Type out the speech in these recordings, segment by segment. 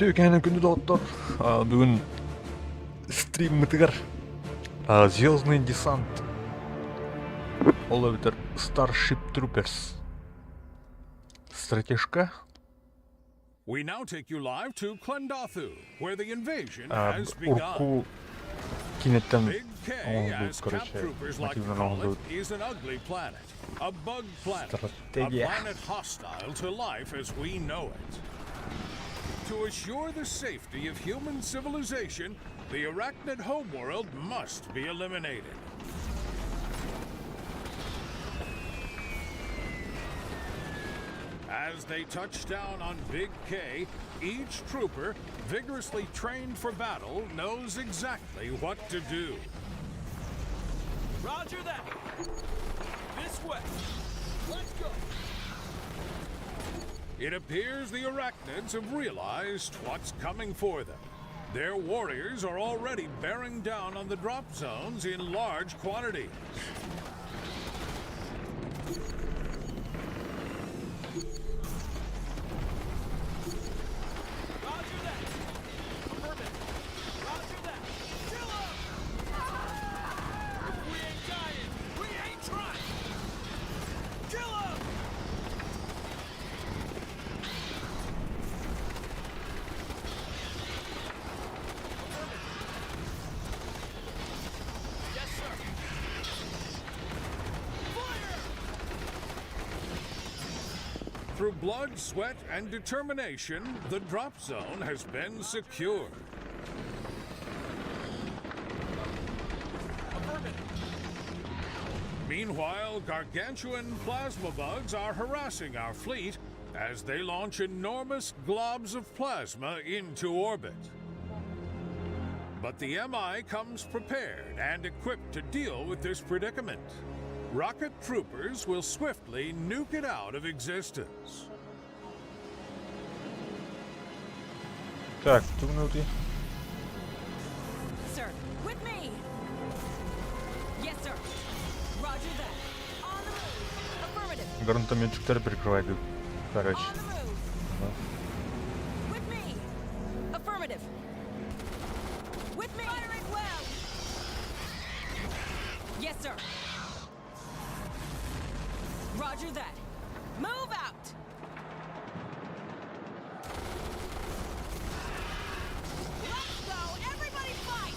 Түйкенің күнді доғыттар. Бүгін стрим мытығар. Звездный десант. Ол өбітер Starship Troopers. Стратежка. We now take you live to Klendathu, where the invasion has begun. Урку кинеттен Big K, as cap troopers like to call it, is an ugly planet. A bug planet. A Стратегия. planet hostile to life as we know it. To assure the safety of human civilization, the arachnid homeworld must be eliminated. As they touch down on Big K, each trooper, vigorously trained for battle, knows exactly what to do. Roger that. This way. Let's go. It appears the arachnids have realized what's coming for them. Their warriors are already bearing down on the drop zones in large quantities. Roger that. Affirmative. Roger that. Kill 'em! If we ain't dying, we ain't trying. Kill 'em! Yes, sir. Fire! Through blood, sweat, and determination, the drop zone has been secured. Affirmative. Meanwhile, gargantuan plasma bugs are harassing our fleet as they launch enormous globs of plasma into orbit. But the MI comes prepared and equipped to deal with this predicament. Rocket troopers will swiftly nuke it out of existence. Так, тут минути. Sir, with me! Yes, sir. Roger that. On the move. Affirmative. Гранатометчиктер прикрывает. Короче. On the move. With me. Affirmative. With me. Fire it well. Yes, sir. Roger that. Move out. Let's go. Everybody fight.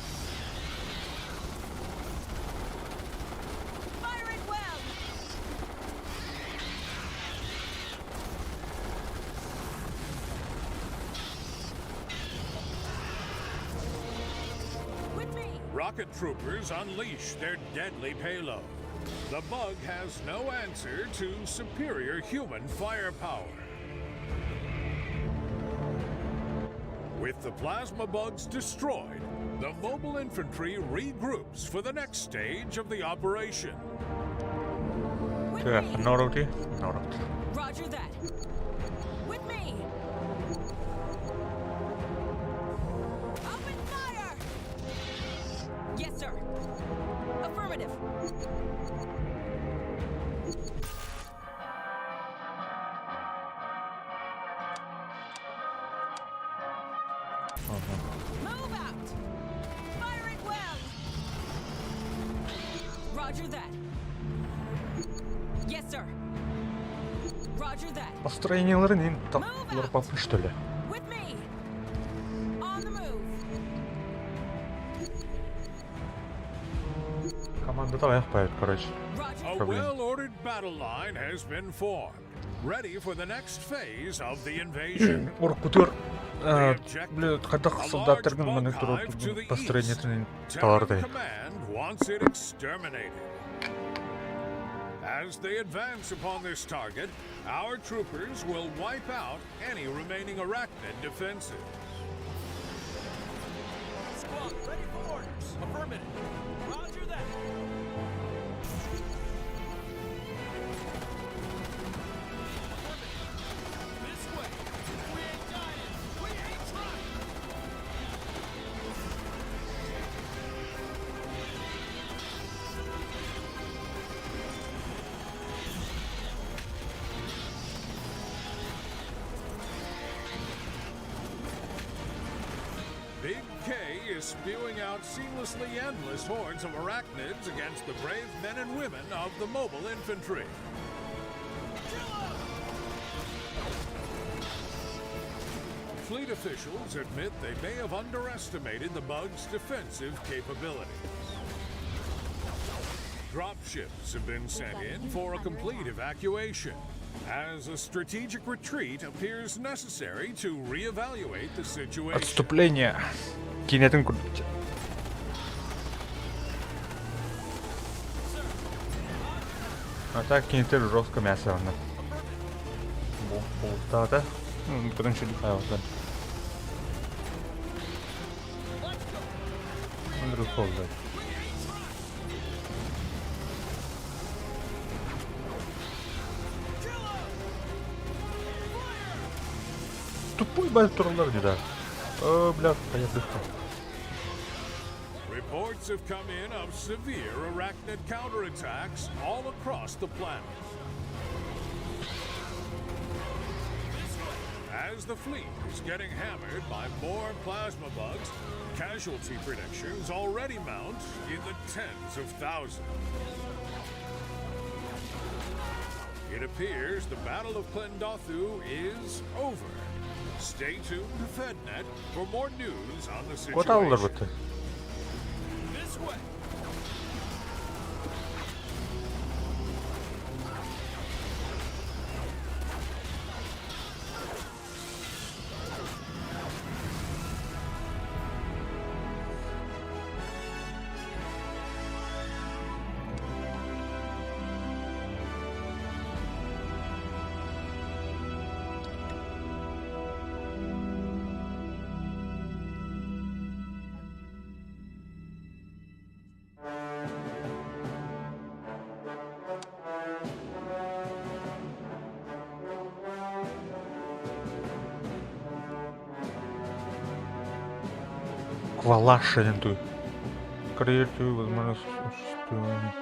Fire it well. With me. Rocket troopers unleash their deadly payload. The bug has no answer to superior human firepower. With the plasma bugs destroyed, the mobile infantry regroups for the next stage of the operation. With Так, me. нороти. Норот. Roger that. With me. Open fire. Yes, sir. Affirmative. Move out. Fire it well. Roger that. Yes, sir. Roger that. Построенияларын енді таптылар папын, что ли? With me. On the move. Команда аяқ поет, короче. Roger. A Problem. well-ordered battle line has been formed, ready for the next phase of the invasion. Уркутер. The objective, Блин, когда a large солдаттаргын bug монитор hive to the построениятын east. таларды. Terran Command wants it exterminated. As they advance upon this target, our troopers will wipe out any remaining arachnid defenses. Squad, ready for orders. Affirmative. Roger that. Affirmative. This way. If we ain't dying, we ain't trying. Big K is spewing out seamlessly endless hordes of arachnids against the brave men and women of the mobile infantry. Fleet officials admit they may have underestimated the bug's defensive capabilities. Dropships have been sent in for a complete evacuation, as a strategic retreat appears necessary to reevaluate the situation. Отступление. Кинетін күрді. А так кинетер жестко мясо вона. Болтада. Потенциально хайватан. Underhold. Тупой байтурлар не да. О, бля, понятно. Reports have come in of severe arachnid counterattacks all across the planet. As the fleet is getting hammered by more plasma bugs, casualty predictions already mount in the tens of thousands. It appears the Battle of Klendathu is over. Stay tuned to FedNet for more news on the Кот алылар situation. бұты. This way. Квалашененту. Креативную возможность существования,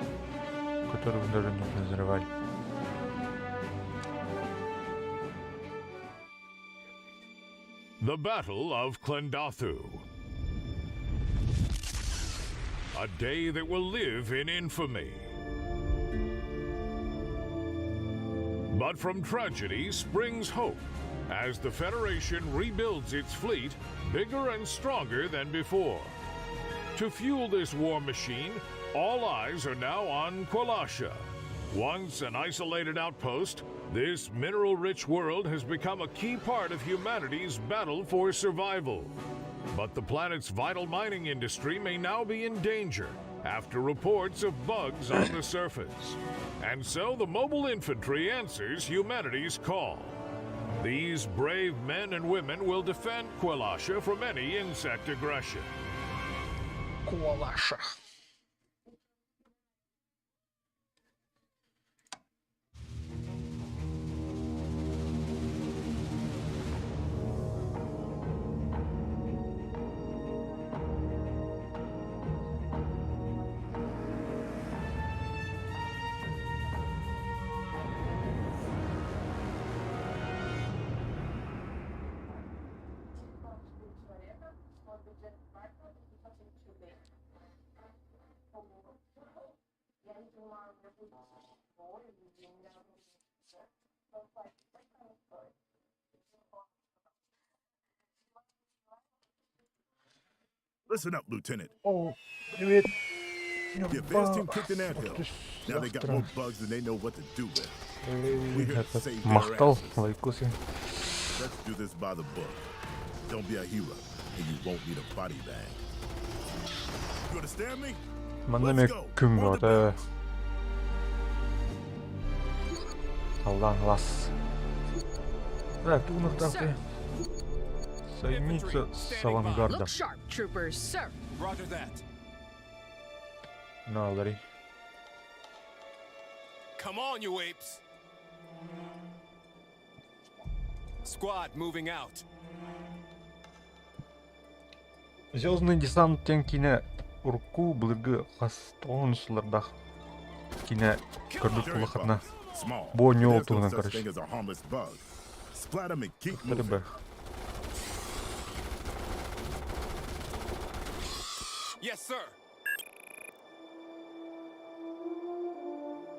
которую вы даже не подозревали. The Battle of Klendathu. A day that will live in infamy. But from tragedy springs hope as the Federation rebuilds its fleet bigger and stronger than before. To fuel this war machine, all eyes are now on Kwalasha. Once an isolated outpost, this mineral-rich world has become a key part of humanity's battle for survival. But the planet's vital mining industry may now be in danger after reports of bugs on the surface. And so the mobile infantry answers humanity's call. These brave men and women will defend Kwalasha from any insect aggression. Квалаша. Listen up, Lieutenant. О, привет. The advance team kicked in that hill. Now they got more bugs than they know what to do with. We here to save their Махтал, asses. лайкосы. Let's do this by the book. Don't be a hero, and you won't need a body bag. You understand me? Маннаме күн ота. Аллах лас. Да, тугнахтахты. Соединиться с авангардом. Look sharp, troopers, sir. Roger that. На, Ларри. Come on, you apes. Squad moving out. Звездный десант тен кине урку былыргы хастон сулардах. Кине көрдүк Dirty улахатна. bugs. Small. Бо не There's no олтугунан, such короче. thing as a harmless bug. Splat 'em and keep moving. Тәрбе. Yes, sir.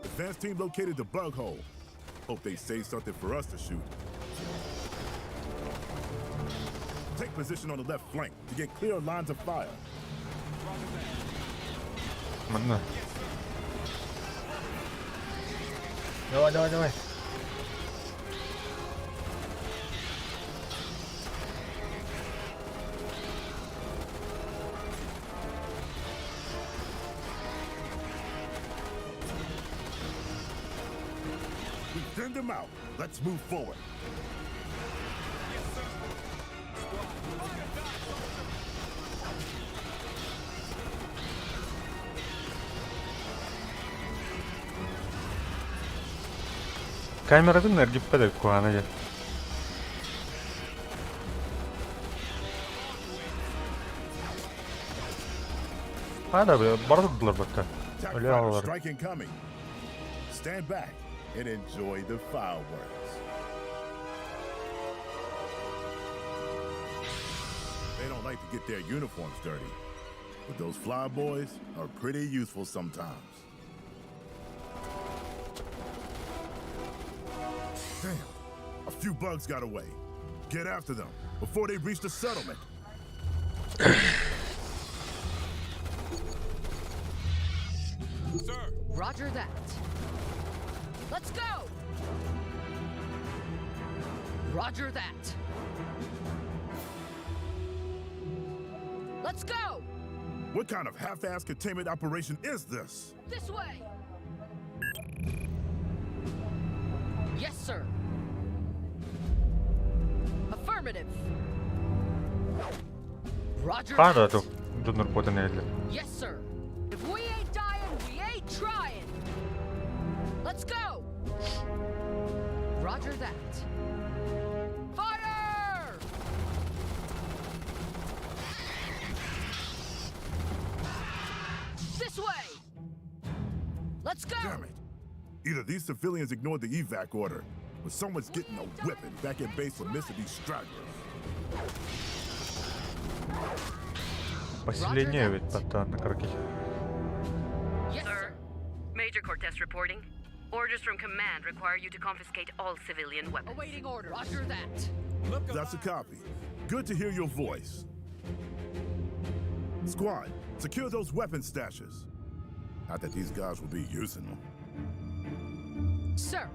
Advance team located the bug hole. Hope they save something for us to shoot. Take position on the left flank to get clear lines of fire. Mana? Давай. We thinned them out. Let's move forward. Камера bener gippede kohane aja. Ada be, bardılar bak da. Attack Öyle fighter havalar. strike incoming. Stand back and enjoy the fireworks. They don't like to get their uniforms dirty, but those flyboys are pretty useful sometimes. Damn, a few bugs got away. Get after them before they reach the settlement. Sir. Roger that. Let's go! Roger that. Let's go! What kind of half-assed containment operation is this? This way! Yes, sir. Affirmative. Roger Ada that. tuh donor potensial. Yes, sir. If we ain't dying, we ain't trying. Let's go. Roger that. Fire! This way. Let's go. Damn it. Either these civilians ignored the evac order, or someone's getting a whipping back at base for missing these stragglers. Поселение ведь пота на карке. Yes, Sir, sir. Major Cortez reporting. Orders from command require you to confiscate all civilian weapons. Awaiting order. Roger that. Look That's a copy. Good to hear your voice. Squad, secure those weapon stashes. Not that these guys will be using them. Sir.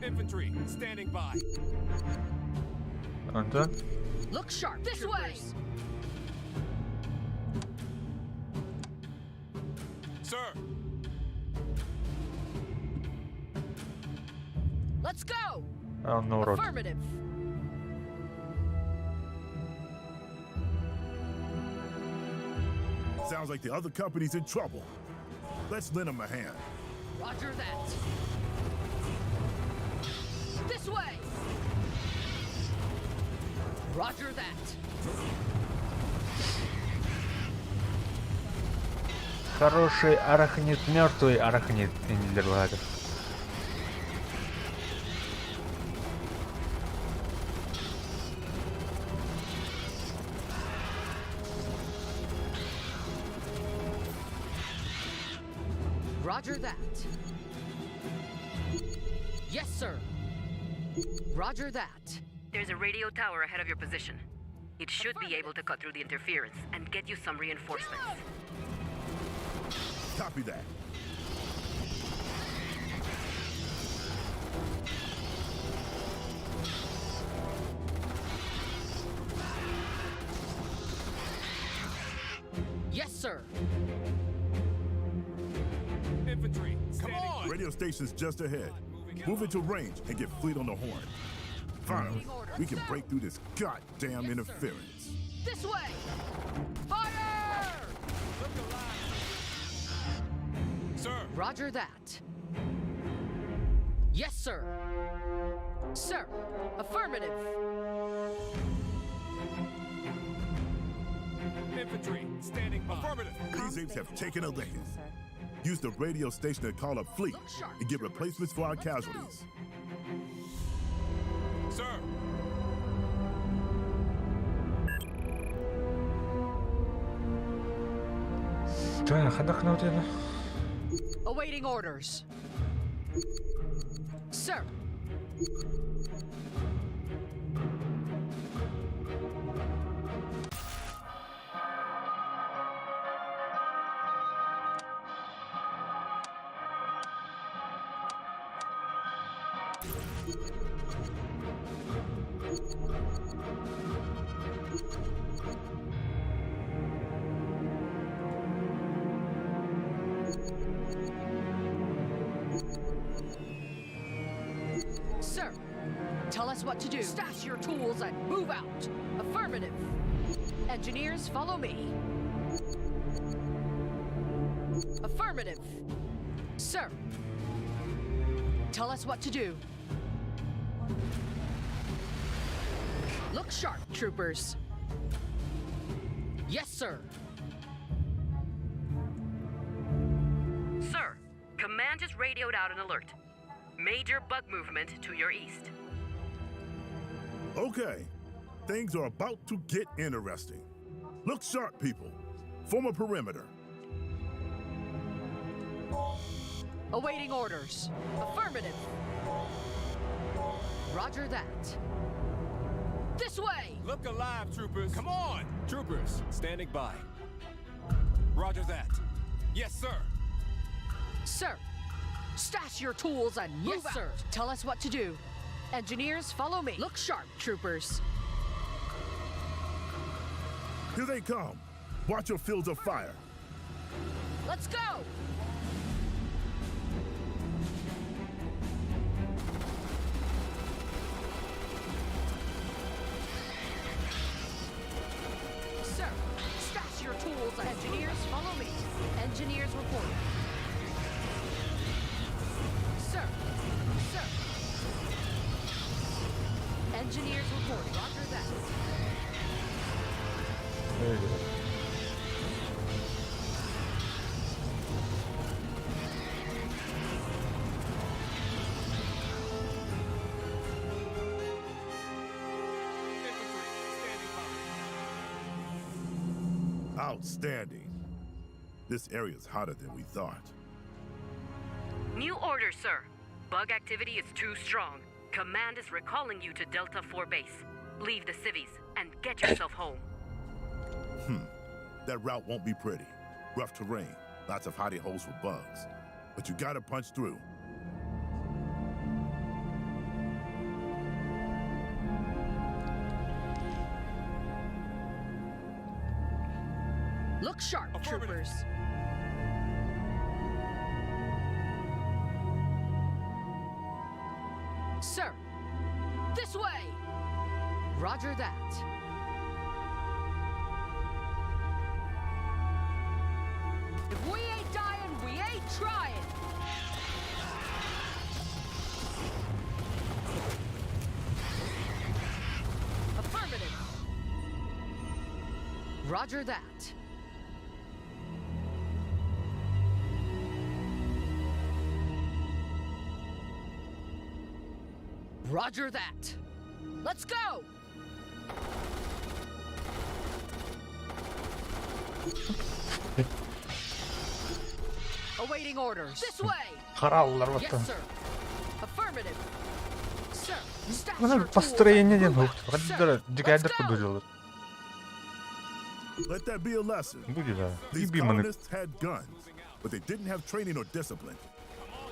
Infantry, standing by. Anda. Look sharp. This way. Sir. Let's go. No road. Affirmative. Sounds like the other company's in trouble. Let's lend them a hand. Roger that. This way. Roger that. Хороший арахнит, мертвый арахнит. İndiler bu hadi. Roger that. Yes, sir. Roger that. There's a radio tower ahead of your position. It should be able to cut through the interference and get you some reinforcements. Copy that. Yes, sir. Infantry, standing by. Radio station's just ahead. Move into range and get fleet on the horn. Finally, we can break through this goddamn interference. This way. Fire! Sir. Roger that. Yes, sir. Sir. Affirmative. Infantry, standing by. Affirmative. These apes have taken a licking. Use the radio station to call up fleet and get replacements for our casualties. Sir. Так, отдохнути. Awaiting orders. Sir. Sir, tell us what to do. Stash your tools and move out. Affirmative. Engineers, follow me. Affirmative. Sir, tell us what to do. Look sharp, troopers. Yes, sir. Sir, command has radioed out an alert. Major bug movement to your east. Okay, things are about to get interesting. Look sharp, people. Form a perimeter. Awaiting orders. Affirmative. Roger that. This way! Look alive, troopers. Come on! Troopers, standing by. Roger that. Yes, sir. Sir, stash your tools and move out. Sir. Tell us what to do. Engineers, follow me. Look sharp, troopers. Here they come. Watch your fields of fire. Let's go! Sir, stash your tools. Engineers, follow me. Engineers reporting. Sir, sir. Engineers reporting. Roger that. Öyle gidelim. Infantry, standing by. Outstanding. This area is hotter than we thought. New order, sir. Bug activity is too strong. Command is recalling you to Delta 4 base. Leave the civvies and get yourself home. That route won't be pretty. Rough terrain, lots of hidey holes for bugs. But you gotta punch through. Look sharp, Affirmative. troopers. Sir, this way! Roger that. If we ain't dying, we ain't trying! Affirmative. Roger that. Roger that. Let's go! Awaiting orders. This way! Қаралылар Yes, баттан. sir. Affirmative. Sir, stash Мына your tools построение and ден move ух. out. Sir, Каддар let's дигайдер go. подужалар. Let that be a lesson. Будет да. These Иби мене. colonists had guns, but they didn't have training or discipline.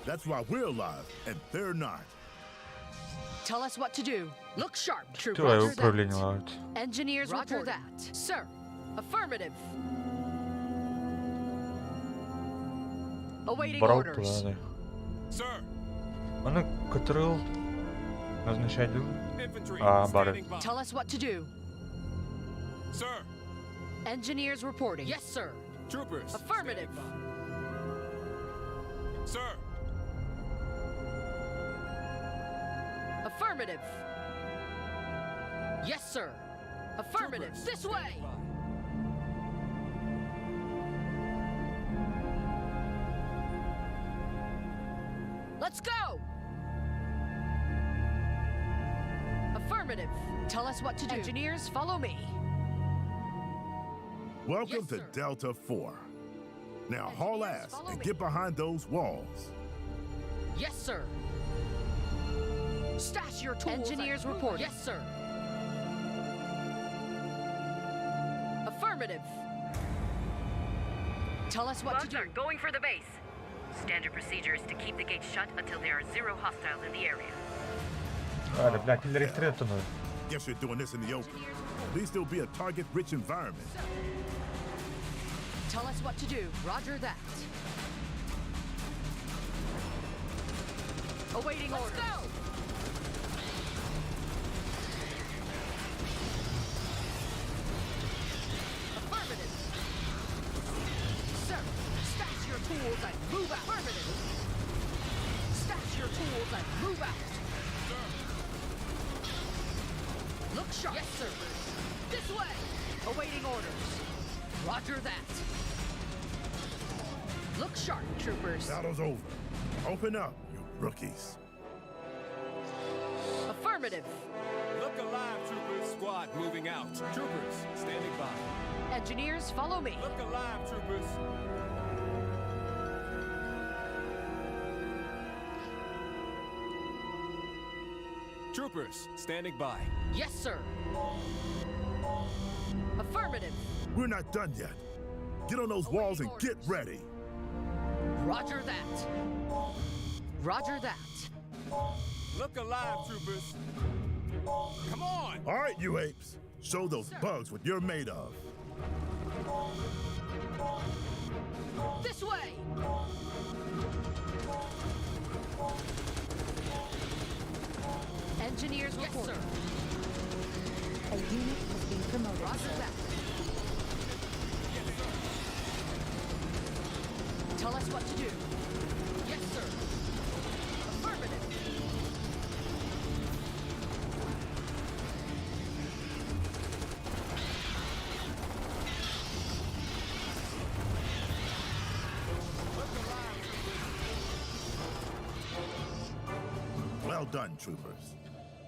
That's why we're alive and they're not. Tell us what to do. Look sharp, troopers. Твое Roger that. управление ловит. Engineers Roger that. Sir, affirmative. Awaiting Брал orders. туда, да. Sir, Аны кытырыл. Назначать был. infantry, Бары. standing by. Tell us what to do. Sir, Engineers reporting. Yes, sir. troopers. Affirmative. standing by. Sir, Affirmative. Yes, sir. Affirmative. troopers, This way. standing by. Let's go. Affirmative. Tell us what to do. Engineers, follow me. Welcome Yes, to sir. Delta 4. Now haul ass Follow and me. get behind those walls. Yes, sir. Stash your tools. Engineers report. Yes, sir. Affirmative. Tell us what to Bugs do. are going for the base. Standard procedure is to keep the gate shut until there are 0 hostiles in the area. Hadi блядь, ileri ittir onu. Guess you're doing this in the open. At least it'll be a target-rich environment. Tell us what to do. Roger that. Awaiting orders. Let's go! Affirmative. Sir, stash your tools and move out. Affirmative. Stash your tools and move out. Look sharp. Yes, sir. This way. Awaiting orders. Roger that. Look sharp, troopers. Battle's over. Open up, you rookies. Affirmative. Look alive, troopers. Squad moving out. Troopers, standing by. Engineers, follow me. Look alive, troopers. Troopers, standing by. Yes, sir. Affirmative. We're not done yet. Get on those walls and get ready. Roger that. Roger that. Look alive, troopers. Come on! All right, you apes. Show those bugs what you're made of. This way. Engineers report. Yes, sir. A unit has been promoted. Roger that. Tell us what to do. Yes, sir. Affirmative. Well done, troopers.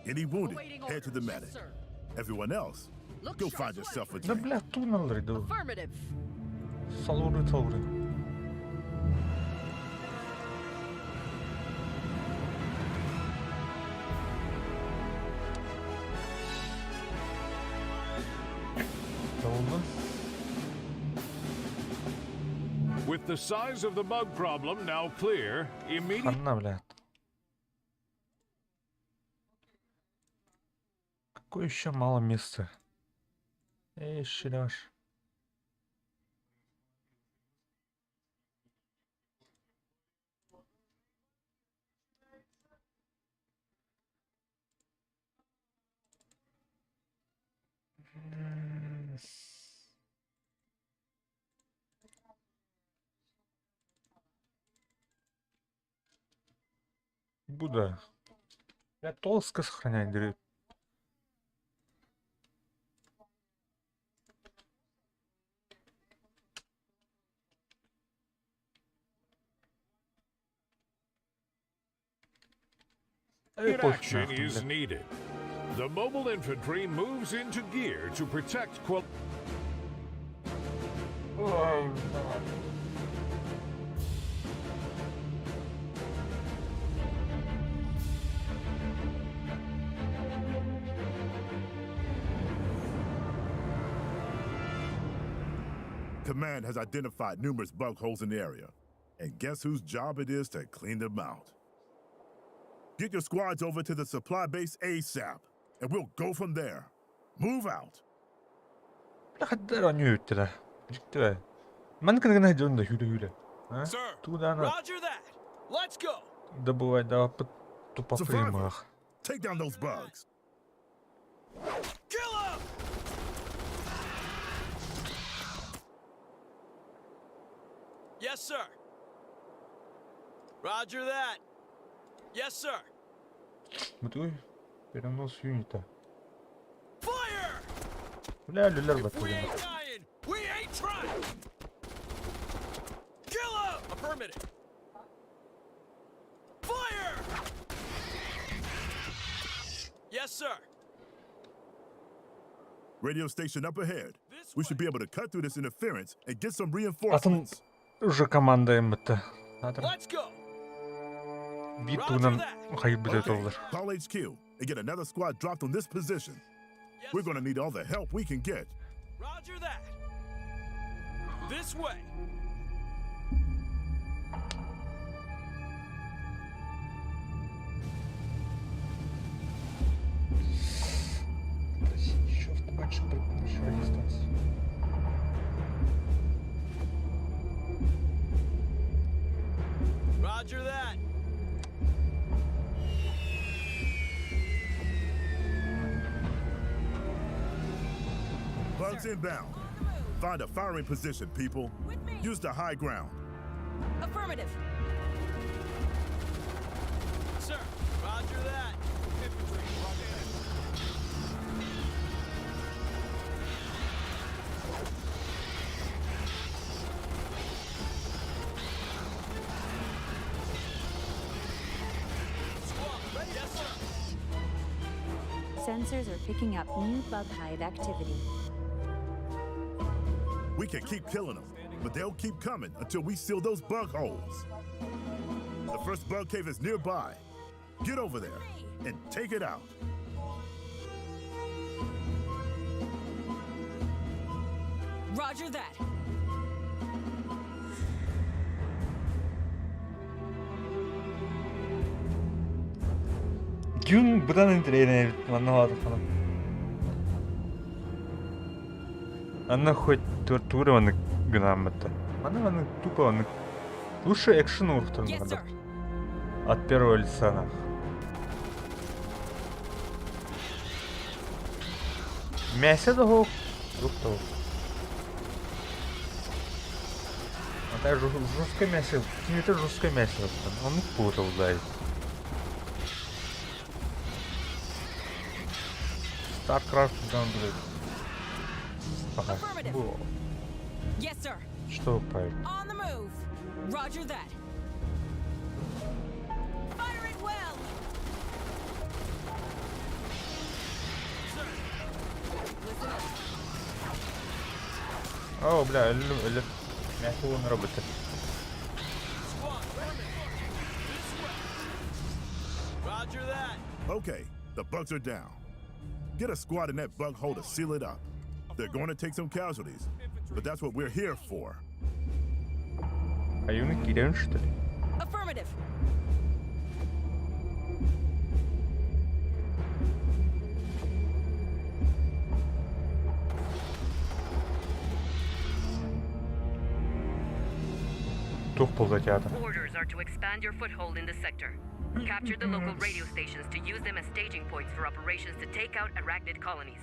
Any wounded, Awaiting head to the orders. medic. Yes, sir. Everyone else, Look go sharp. find yourself a Да drink. блядь, туннелleri иду. Affirmative. Салуры тауры. Oldu. With the size of the bug problem now clear, immediate Хана, блядь. Какое еще мало места? Эй, Ширяш. Буда. Я толско сохранять, говорит. action is needed. The mobile infantry moves into gear to protect Command has identified numerous bug holes in the area. And guess whose job it is to clean them out? Get your squads over to the supply base ASAP, and we'll go from there. Move out. Хаддар они үттерэ. Жигтэрэ. Ман кэнэгэн хайжон да хюлэ. А? Sir, Тудана Roger that. Let's go. добывай да тупо Survivor, фримах. take down those bugs. Kill him! Yes, sir. Roger that. Yes, sir. Мутуй. Перенос юнита. Fire! Бля, люлер If we батарея. ain't dying, we ain't trying. Kill him! Affirmative. Fire! Yes, sir. Radio station up ahead. This We should way. be able to cut through this interference and get some reinforcements. Уже командаем бітті. Хатыр. Let's go. Битвынан кайып бітет Okay, олар. call HQ and get another squad dropped on this position. We're gonna need all the help we can get. Roger that. This way. Еще автоматчик большая дистанция. Roger that. Bugs inbound. Find a firing position, people. Use the high ground. Affirmative. Sir, roger that. Infantry, roger that. Squad, ready? Yes, sir. Sensors are picking up new bug hive activity. We can keep killing them, but they'll keep coming until we seal those bug holes. The first bug cave is nearby. Get over there and take it out. Roger that. Gün бұдан интерейне маннавады falan. Она хоть тура ваны гнаммата. Она ваны тупо ваны. Лучше экшен урфтан Yes, надо. sir. От первого лица нах. Мясо того. Руфтал. А так жесткое мясо. Это жесткое мясо. Он путал, да. StarCraft downgrade. Ага. Affirmative. Во. Yes, sir. Что правильно? On the move. Roger that. Firing well. Listen up. О, бля, ölü. Мясо он работает. Squad, ready? This way. Roger that. Okay, the bugs are down. Get a squad in that bug hole to seal it up. They're going to take some casualties, but that's what we're here for. А юный Кириан, что ли? Affirmative. Тух ползатята. Orders are to expand your foothold in the sector. Capture the local radio stations to use them as staging points for operations to take out arachnid colonies.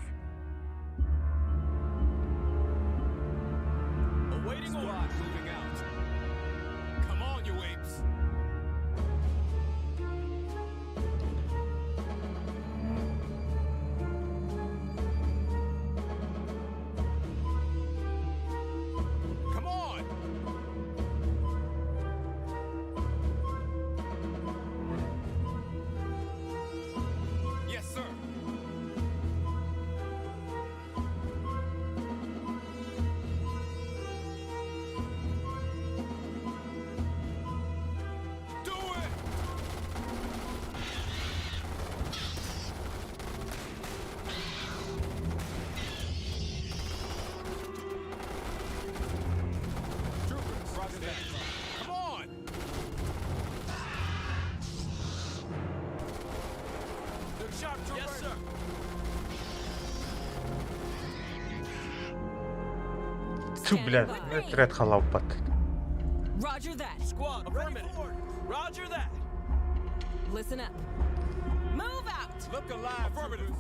Awaiting orders. Moving out. Come on, you apes. Come on. Yes, sir. Do it. Troopers, roger that. Come on. They're sharp troopers. Yes, sir. Тю, бля, трет халав бат. Roger that. Squad, affirmative. Roger that. Listen up. Move out. Look alive, affirmative.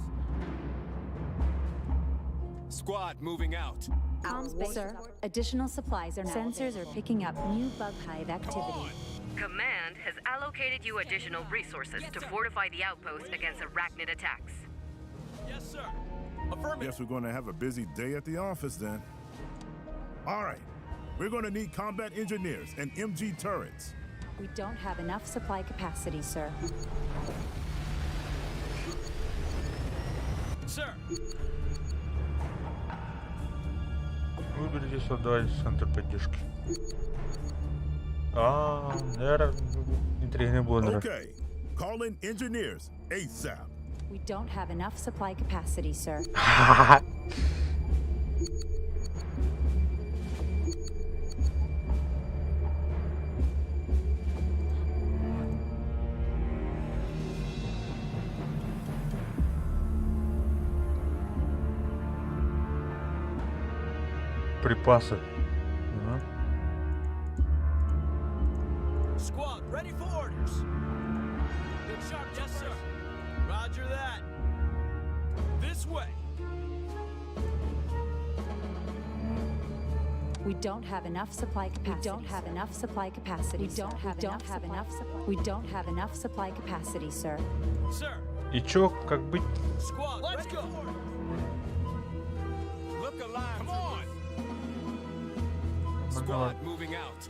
Squad moving out. Comms base. Sir, additional supplies are sensors are picking up new bug hive Come activity. on. Command has allocated you additional resources to fortify the outpost against arachnid attacks. Yes, sir. Affirmative. Guess we're going to have a busy day at the office then. All right, we're going to need combat engineers and MG turrets. We don't have enough supply capacity, sir. Sir. Выберите сюда центр поддержки. Наверное, інтриги не було. Okay, call in engineers ASAP. We don't have enough supply capacity, sir. Припаси. Squad, ready for orders. Look sharp, yes, sir. Roger that. This way. We don't have enough supply capacity. We don't have enough supply capacity. We don't have enough supply. We don't have enough supply capacity, sir. Sir, І чо, как быть? squad, let's go. Look alive. Come on. Squad, moving out.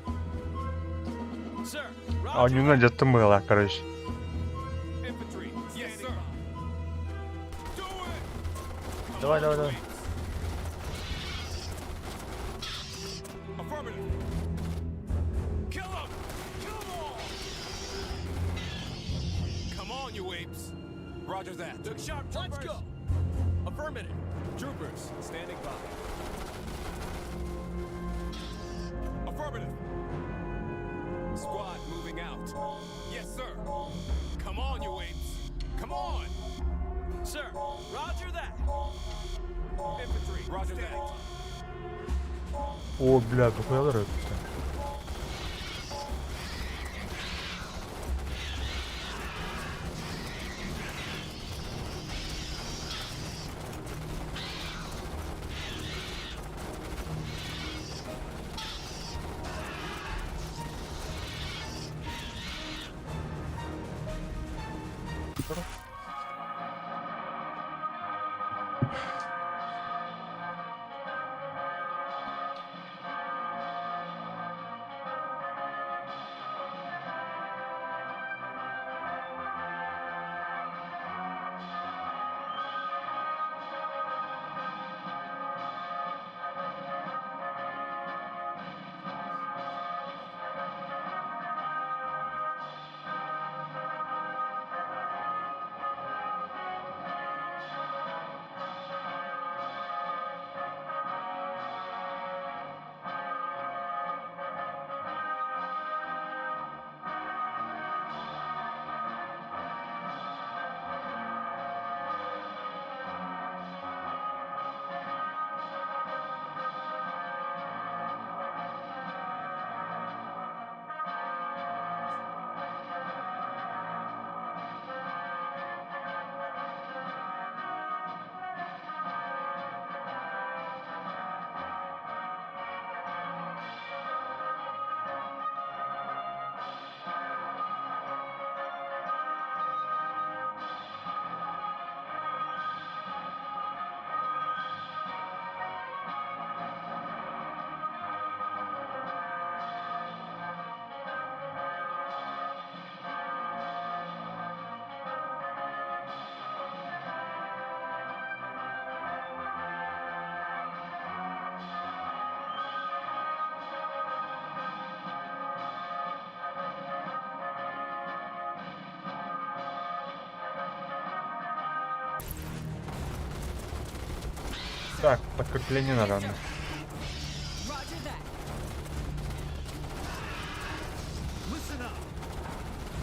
Sir, А у roger. него надето мыло, короче. Infantry, yes, sir. Do it. Давай, давай, давай. Affirmative. Kill him. Kill them all. Come on, you apes. Roger that. Look sharp, troopers. Let's go. Affirmative. Troopers, standing by. Affirmative. Squad moving out. Yes, sir. Come on, you apes. Come on. Sir, roger that. Infantry, roger that. О, бля, дохуя дорого. Так, подкрепление на рано. Roger that. Listen up.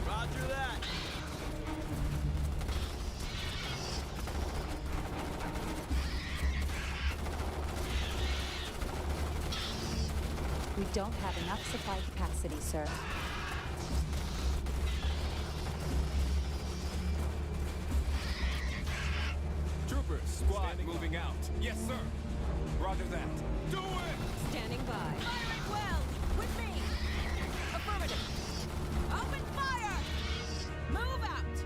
Roger that. We don't have enough supply capacity, sir. Troopers, squad moving out. Yes, sir. Roger that. Do it. Standing by. Firing well. With me. Affirmative. Open fire. Move out.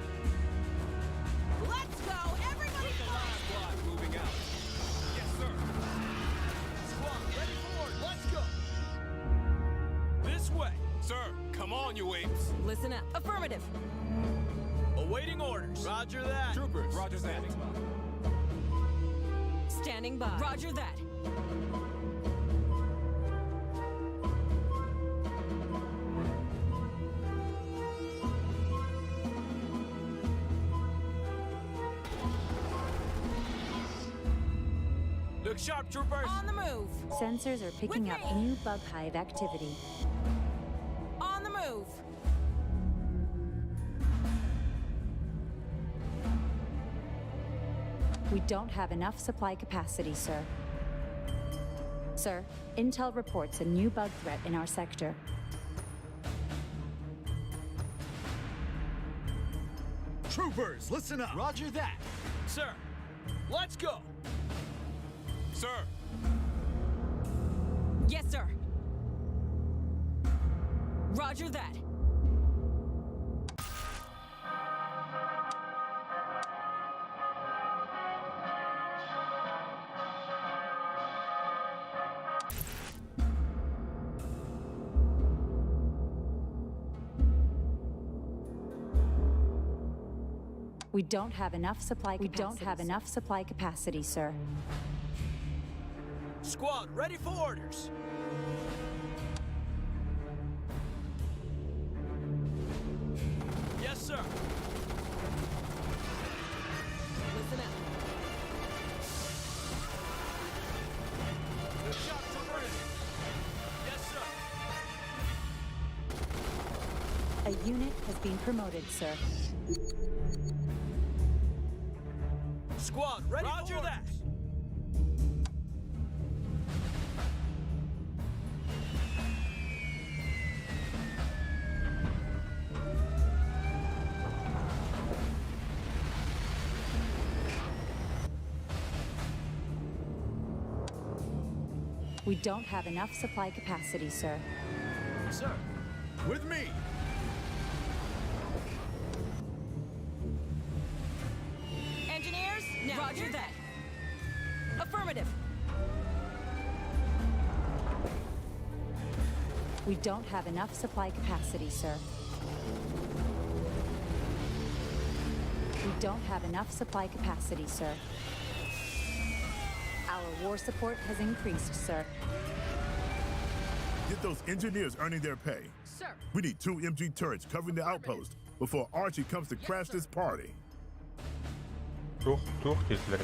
Let's go. Everybody fire. Squad moving out. Yes, sir. Squad ready for orders. Let's go. This way. Sir, come on, you apes. Listen up. Affirmative. Awaiting orders. Roger that. Troopers, roger that. Standing by. Roger that. sharp, troopers. On the move. Sensors are picking up me. new bug hive activity. On the move. We don't have enough supply capacity, sir. Sir, Intel reports a new bug threat in our sector. Troopers, listen up. Roger that. Sir, let's go. Sir. Yes, sir. Roger that. We don't have enough supply capacity. We don't have enough supply capacity, sir. Squad, ready for orders. Yes, sir. Listen up. The shots are ready. Yes, sir. A unit has been promoted, sir. Squad, ready Roger for that. We don't have enough supply capacity, sir. Sir, with me. Engineers, now Roger that. Affirmative. We don't have enough supply capacity, sir. We don't have enough supply capacity, sir. Our war support has increased, sir. Get those engineers earning their pay. Sir. We need 2 MG turrets covering the outpost before Archie comes to crash this party. Тух, Гитлер.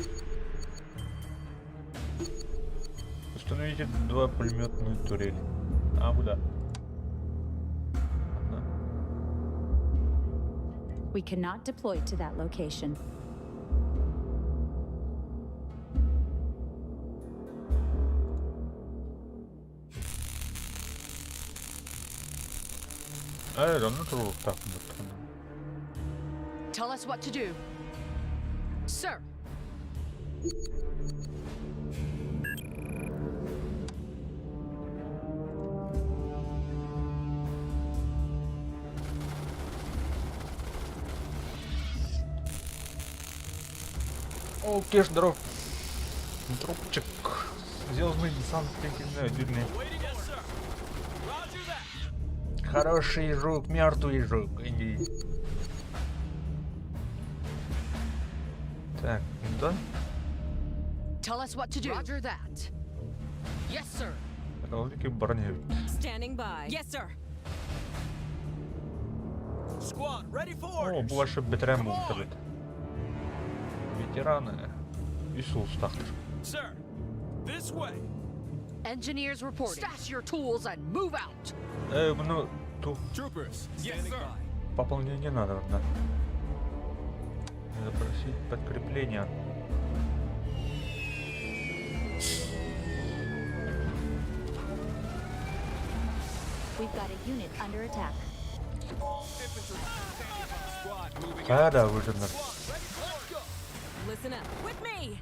Установите 2 пулеметные турели. А, куда? Ладно. We cannot deploy to that location. Давно трогал так вот. Tell us what to do. Sir. О, кеш дров. Трубчик. Звездный десант, вернее. Yes, sir. Roger that. Хороший жук, мертвый жук. Иди. Так, да? Tell us what to do. Roger that. Yes, sir. Великий броня. Standing by. Yes, sir. Squad, ready for О, orders. больше ветеран был сказать. Ветераны. Исус так. Sir, this way. Engineers reporting. Stash your tools and move out. Ну, тут Troopers, yes, sir. пополнение надо, да. Запросить подкрепление. We've got a unit under attack. Squad, moving Да, выжидно. Let's go. Listen up. With me.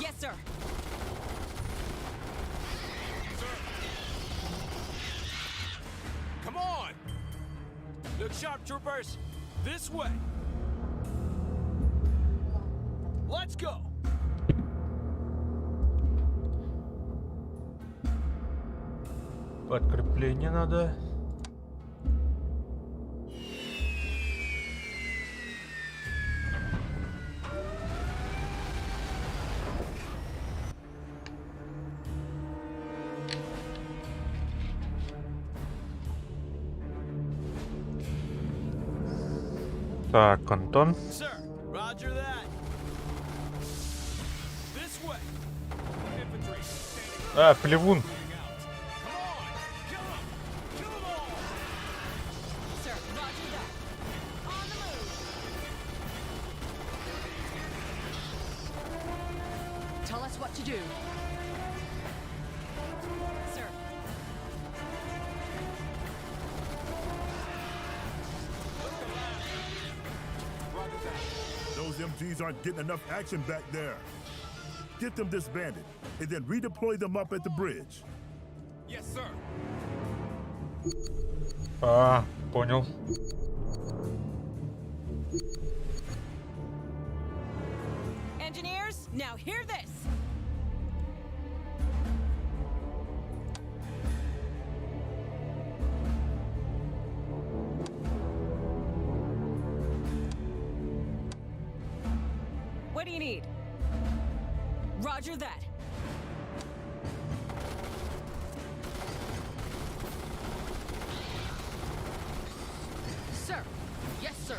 Yes, sir. Come on. Look sharp, troopers. This way. Let's go. Подкрепление надо. Так, Антон. Sir, roger that. This way. Infantry А, плевун. Sir, roger that. On the move. Tell us what to do. Sir. Those MGs aren't getting enough action back there. Get them disbanded, and then redeploy them up at the bridge. Yes, sir. А, понял. Engineers, now hear this. What do you need? Roger that. Sir. Yes, sir.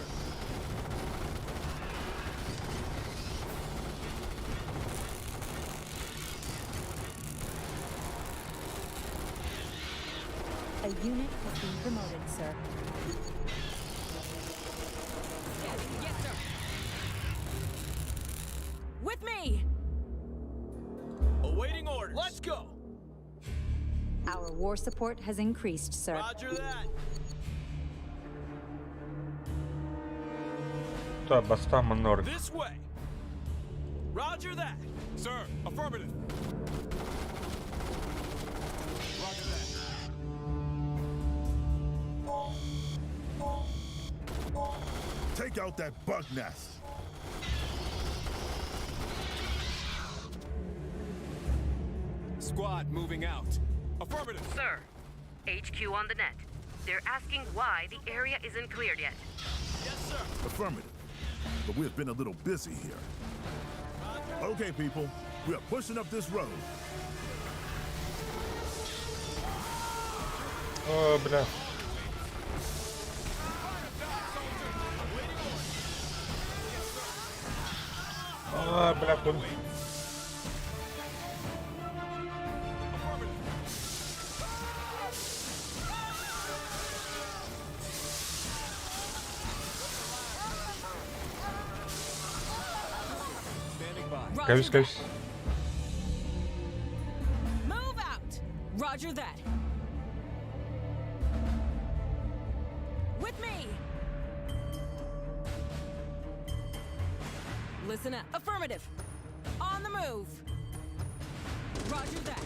A unit has been promoted, sir. Yes, sir. With me. Awaiting orders. Let's go. Our war support has increased, sir. Roger that. Да, Баста Манор. This way. Roger that. Sir, affirmative. Roger that. Take out that bug nest. Squad moving out. Affirmative. Sir, HQ on the net. They're asking why the area isn't cleared yet. Yes, sir. Affirmative. But we've been a little busy here. Okay, people, we are pushing up this road. О, бля. А, бля, понял. Standing by. Roger Каюсь, that. каюсь. Move out. Roger that. With me. Listen up. Affirmative. On the move. Roger that.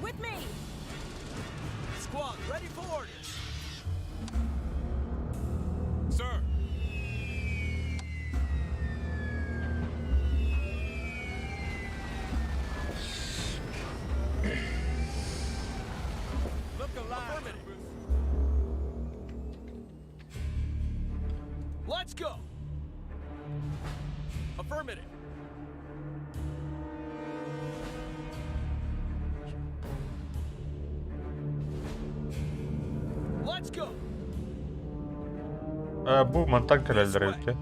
With me. Squad ready for orders. Sir. Look alive. Let's go. Affirmative. Let's go. Bu mantak öldürüldü.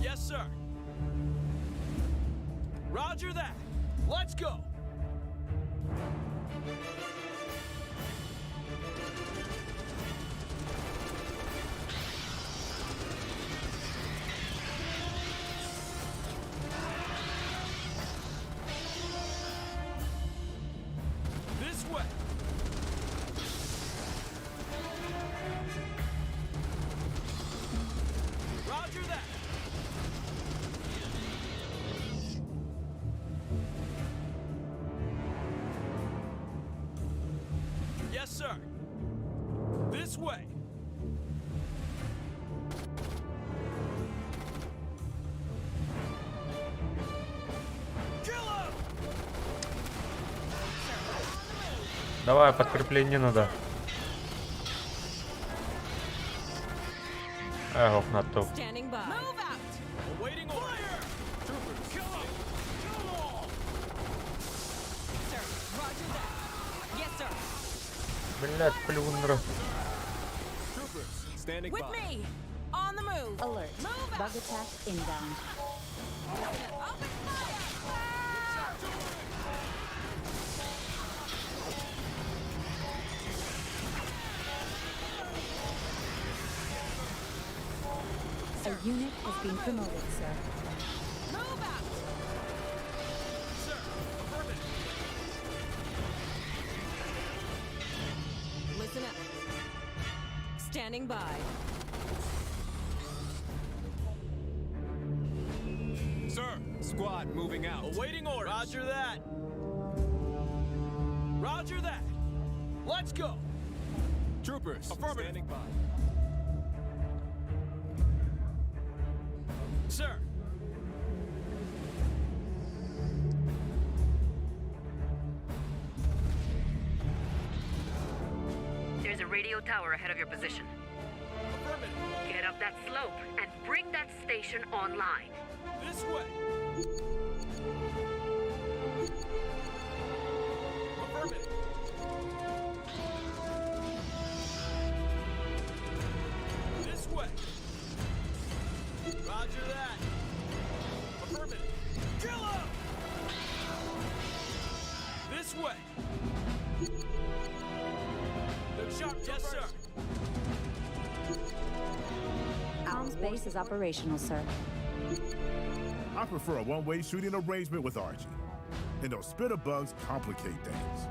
Yes, sir. Roger that. Let's go. This way. Roger that. Yes, sir. This way. Kill him! Давай, подкрепление надо. Говна то. Standing by. Move out. Awaiting fire! Troopers, kill him! Kill them all! Sir. Roger that. Yes, sir. Блядь, плюнра. Troopers, standing With by. me. On the move. Alert. Move Bug out. attack inbound. Open fire. unit has been promoted, sir. Move out! Sir, affirmative. Listen up. Standing by. Sir, squad moving out. Awaiting orders. Roger that. Roger that. Let's go. Troopers, affirmative. Standing by. Sir. There's a radio tower ahead of your position. Affirmative. Get up that slope and bring that station online. This way. Affirmative. This way. Roger that. Affirmative. Kill him! This way. Look sharp, yes, sir. Alms base is operational, sir. I prefer a one-way shooting arrangement with Archie. And those spitter bugs complicate things.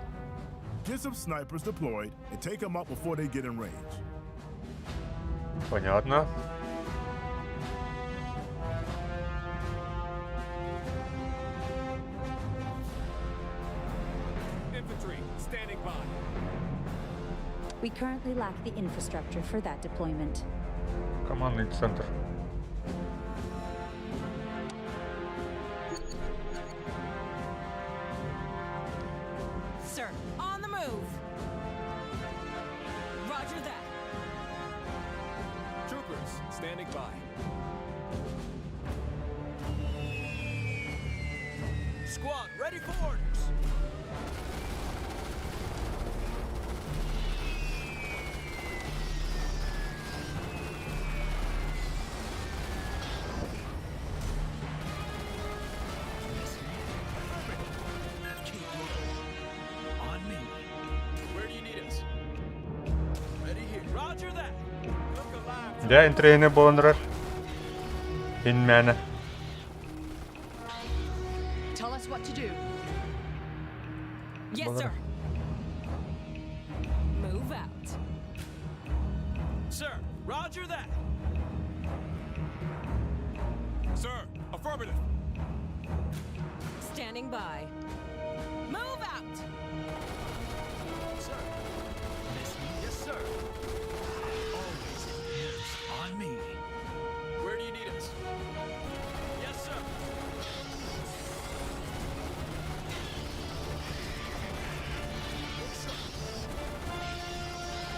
Get some snipers deployed and take them out before they get in range. Понятно. Infantry, standing by. We currently lack the infrastructure for that deployment. Командный центр. Sir, on the move. Roger that. Troopers, standing by. Squad, ready for orders. On me. Where do you need us? Ready here. Roger that. Look alive. Det er en tränerbåndare. In mana. Tell us what to do. Yes, sir. Move out. Sir, roger that. Sir, affirmative. Standing by. Move out! Sir. Yes, sir. Always on me. Where do you need us? Yes, sir. Yes, sir.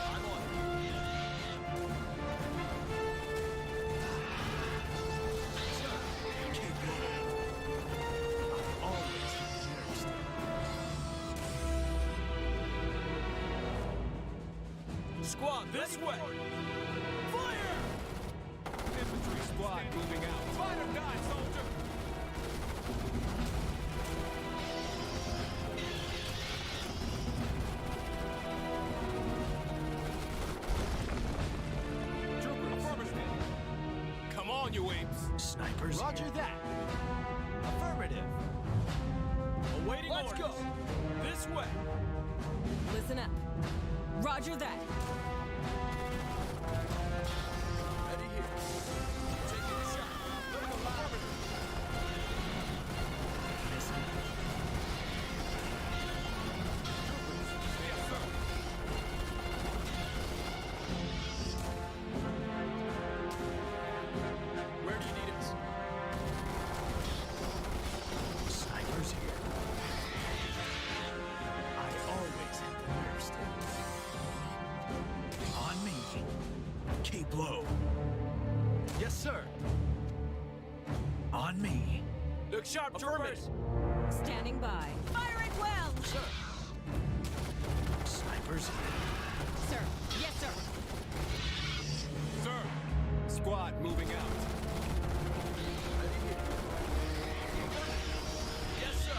I'm on. Sir. Always nearest. Squad, this way! Fire! Infantry squad moving out. Fight or die, soldier! Trooper, affirmative. Come on, you apes! Snipers. Roger that. Affirmative. Awaiting orders. Let's go. This way. Listen up. Roger that. Ready here. Taking a shot. Look alive. Listen. Troopers. Yes, sir. Where do you need us? Snipers here. I always hit the nearest. On me. Keep low. Yes, sir. On me. Look sharp, troopers. Standing by. Fire it well! Sir. Snipers. Sir. Yes, sir. Sir. Squad moving out. Yes, sir.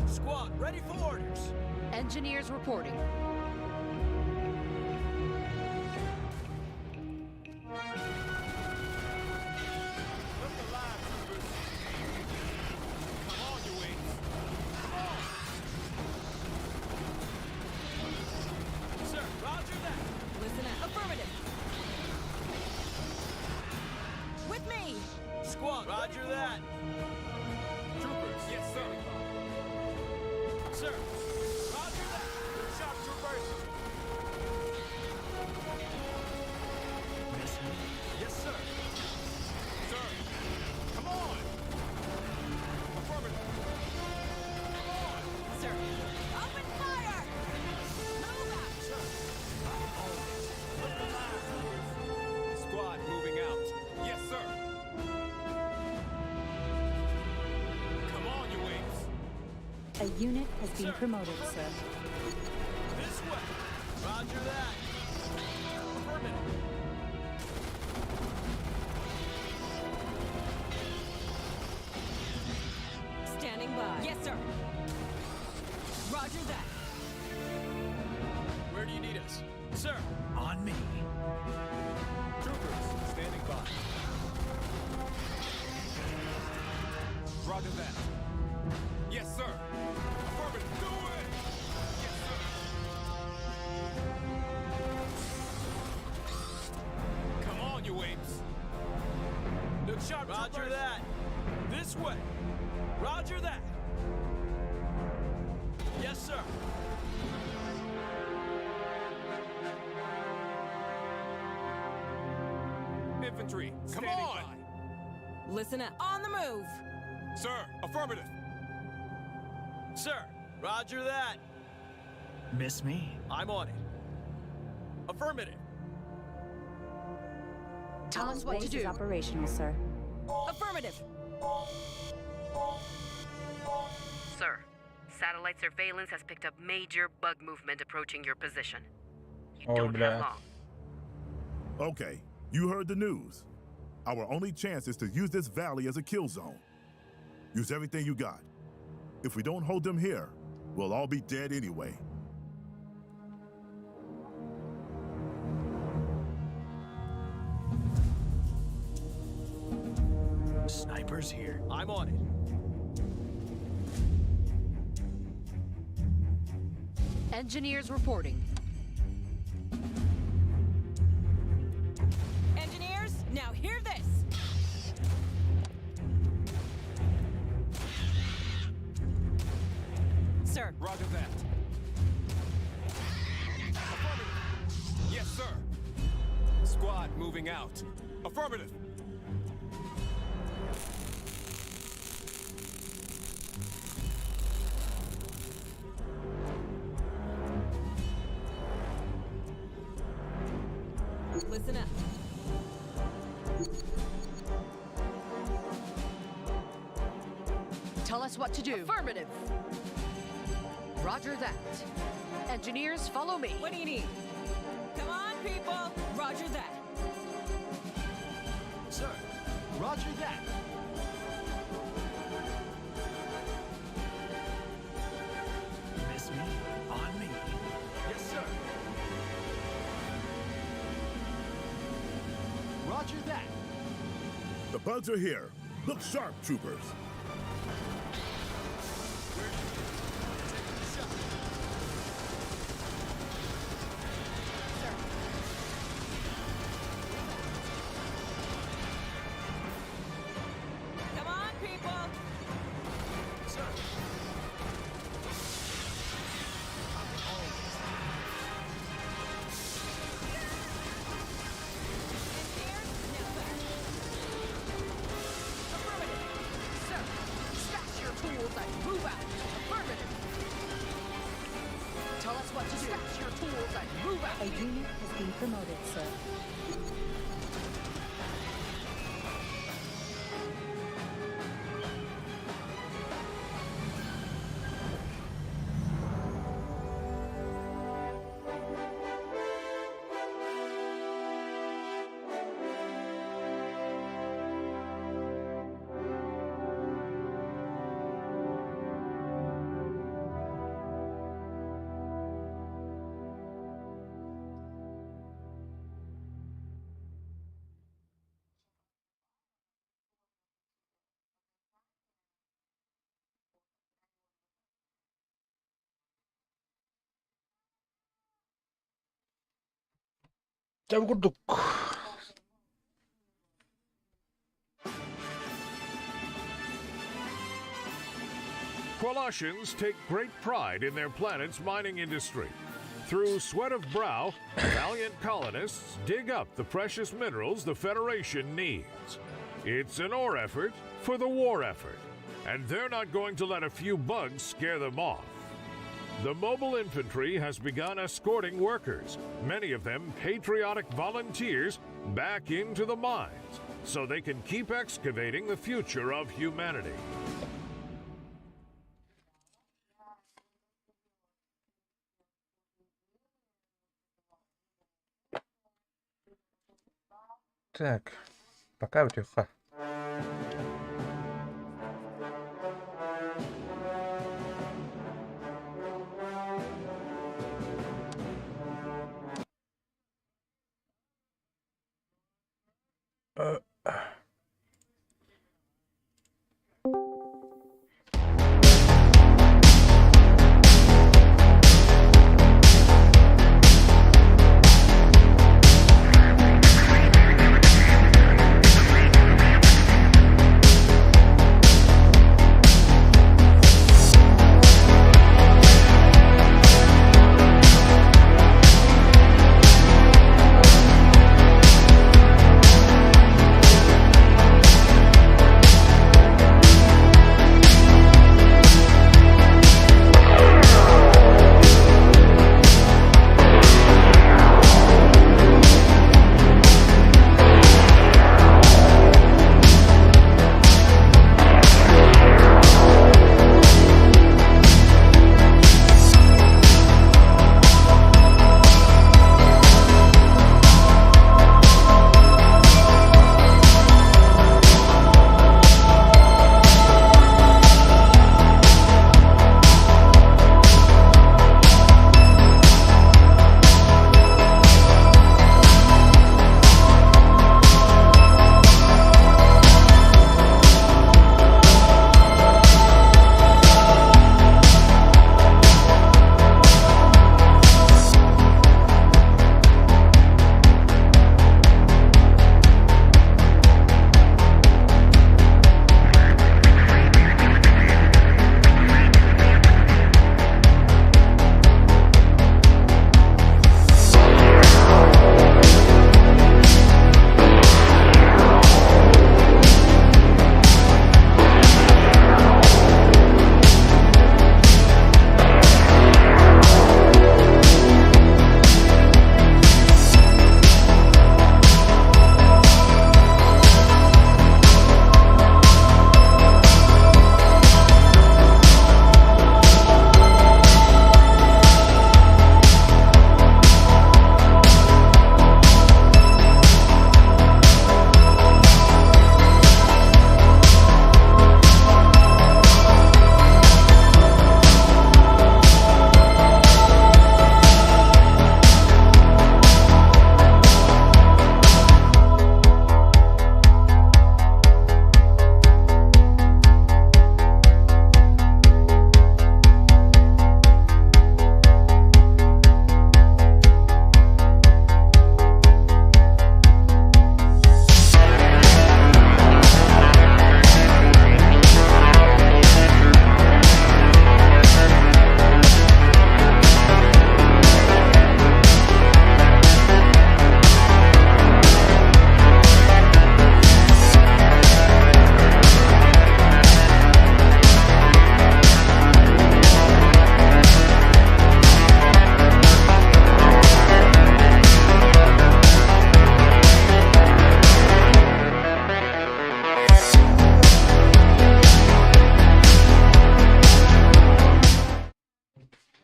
Squad ready for orders. Engineers reporting. sir. Roger that. Sharp troopers. Miss me? Yes, sir. Sir, come on. Affirmative. Come on. Sir. Open fire! Move out! Sir. Always. With the line. Squad moving out. Yes, sir. Come on, you wings. A unit has been Sir. promoted, sir. This way. Roger that. Affirmative. Standing by. Yes, sir. Roger that. Where do you need us? Sir. On me. Troopers, standing by. Roger that. Yes, sir. Affirmative. Do it! Yes, sir. Come on, you apes. Look sharp, Roger troopers. That. This way. Roger that. Yes, sir. Infantry, come on! Listen up. On the move. Sir, affirmative. Sir, roger that. Miss me? I'm on it. Affirmative. Tell us what to Base is do. operational, sir. Affirmative. Sir, satellite surveillance has picked up major bug movement approaching your position. You Oh, don't have blah. long. Okay, you heard the news. Our only chance is to use this valley as a kill zone. Use everything you got. If we don't hold them here, we'll all be dead anyway. Snipers here. I'm on it. Engineers reporting. Engineers, now hear this. Sir. Roger that. Affirmative. Yes, sir. Squad moving out. Affirmative. Listen up. Tell us what to do. Affirmative. Roger that. Engineers, follow me. What do you need? Come on, people. Roger that. Sir, roger that. Miss me? On me. Yes, sir. Roger that. The bugs are here. Look sharp, troopers. Come on, people. Sir. Engineers, now back. Affirmative. Sir, stash your tools and move out. Affirmative. Tell us what to do. Stash your tools and move out. A unit has been promoted, sir. Tabii kurduk. Qualashans take great pride in their planet's mining industry. Through sweat of brow, valiant colonists dig up the precious minerals the Federation needs. It's an ore effort for the war effort, and they're not going to let a few bugs scare them off. The mobile infantry has begun escorting workers, many of them patriotic volunteers, back into the mines so they can keep excavating the future of humanity. Так, пока утеха.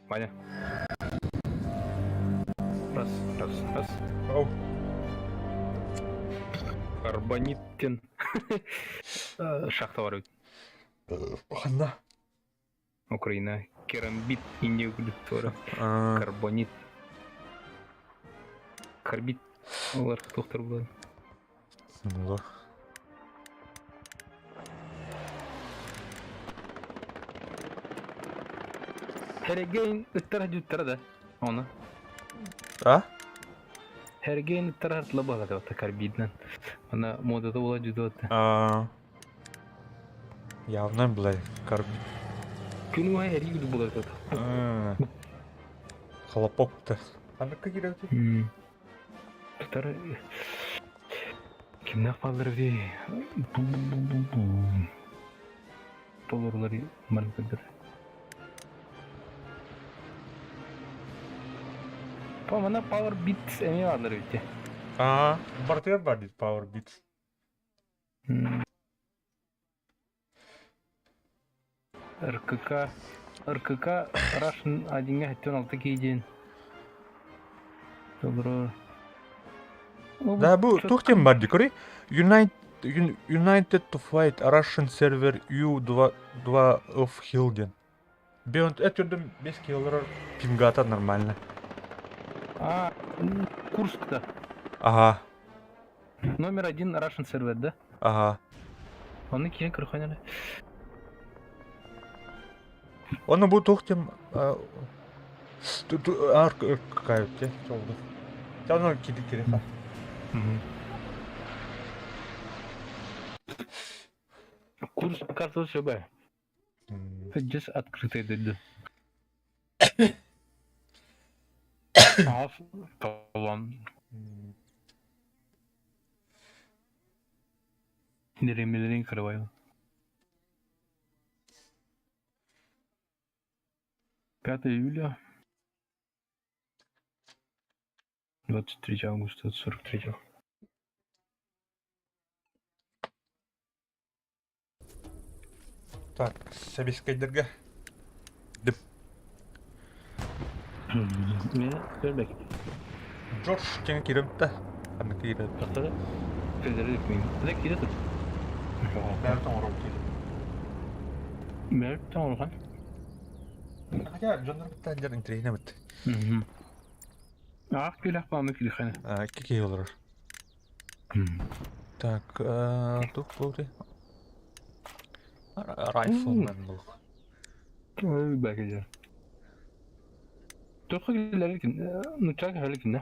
Ваня. Раз. Оу. Карбониттен. Шахта бар бит. Ладно. Украина. Керамбит инне углеводоры. А, Карбонит. Карбит. Олар тоқтар болады. ну да. Hergein ittara juttara da. Ona. А? Hergein ittara hartla bağladı o karbidden. Ona modada ola juda. Явно, блядь, карбид. Күнү ай эри булат ат. Хлопок-то. Аныкка кирәүти. Тар кимнәр калдыр ди? Толорлар маркадыр. Помана Power Beats эми алар бит. Бартер бар дейт Power Beats. РКК Russian 1-ге 16 кейден. Добро. Да, бу тухтем бар ди, кори. United to fight Russian server U2 of Hilden. Беонт этюдем без киллера пингата нормально. Курскта. Ага. Номер 1 Russian сервер, да? Ага. Оны киен кырханалы. Оны бу тухтем какая те чолду. Тано киди киреха. Курс карту себе. Just открытый дед. Талон. Неремелерин кырбай. 5 июля. 23 августа 43. Так, себескайдерге. Деп. Мен көрбек. Джордж кең киремтте. Аныкка кирет. Тактада. Федерик мен. Тек кирет. Бәртон урып кирет. Мен тоңган. Хотя Джондар биттен жер интерейне бит. Ах, килах памы килхана. Кики олар. Так, тук болды. Rifleman бұл. Ой, бәкеже. Тоқы келер екен, нұчақ әлі екен, да?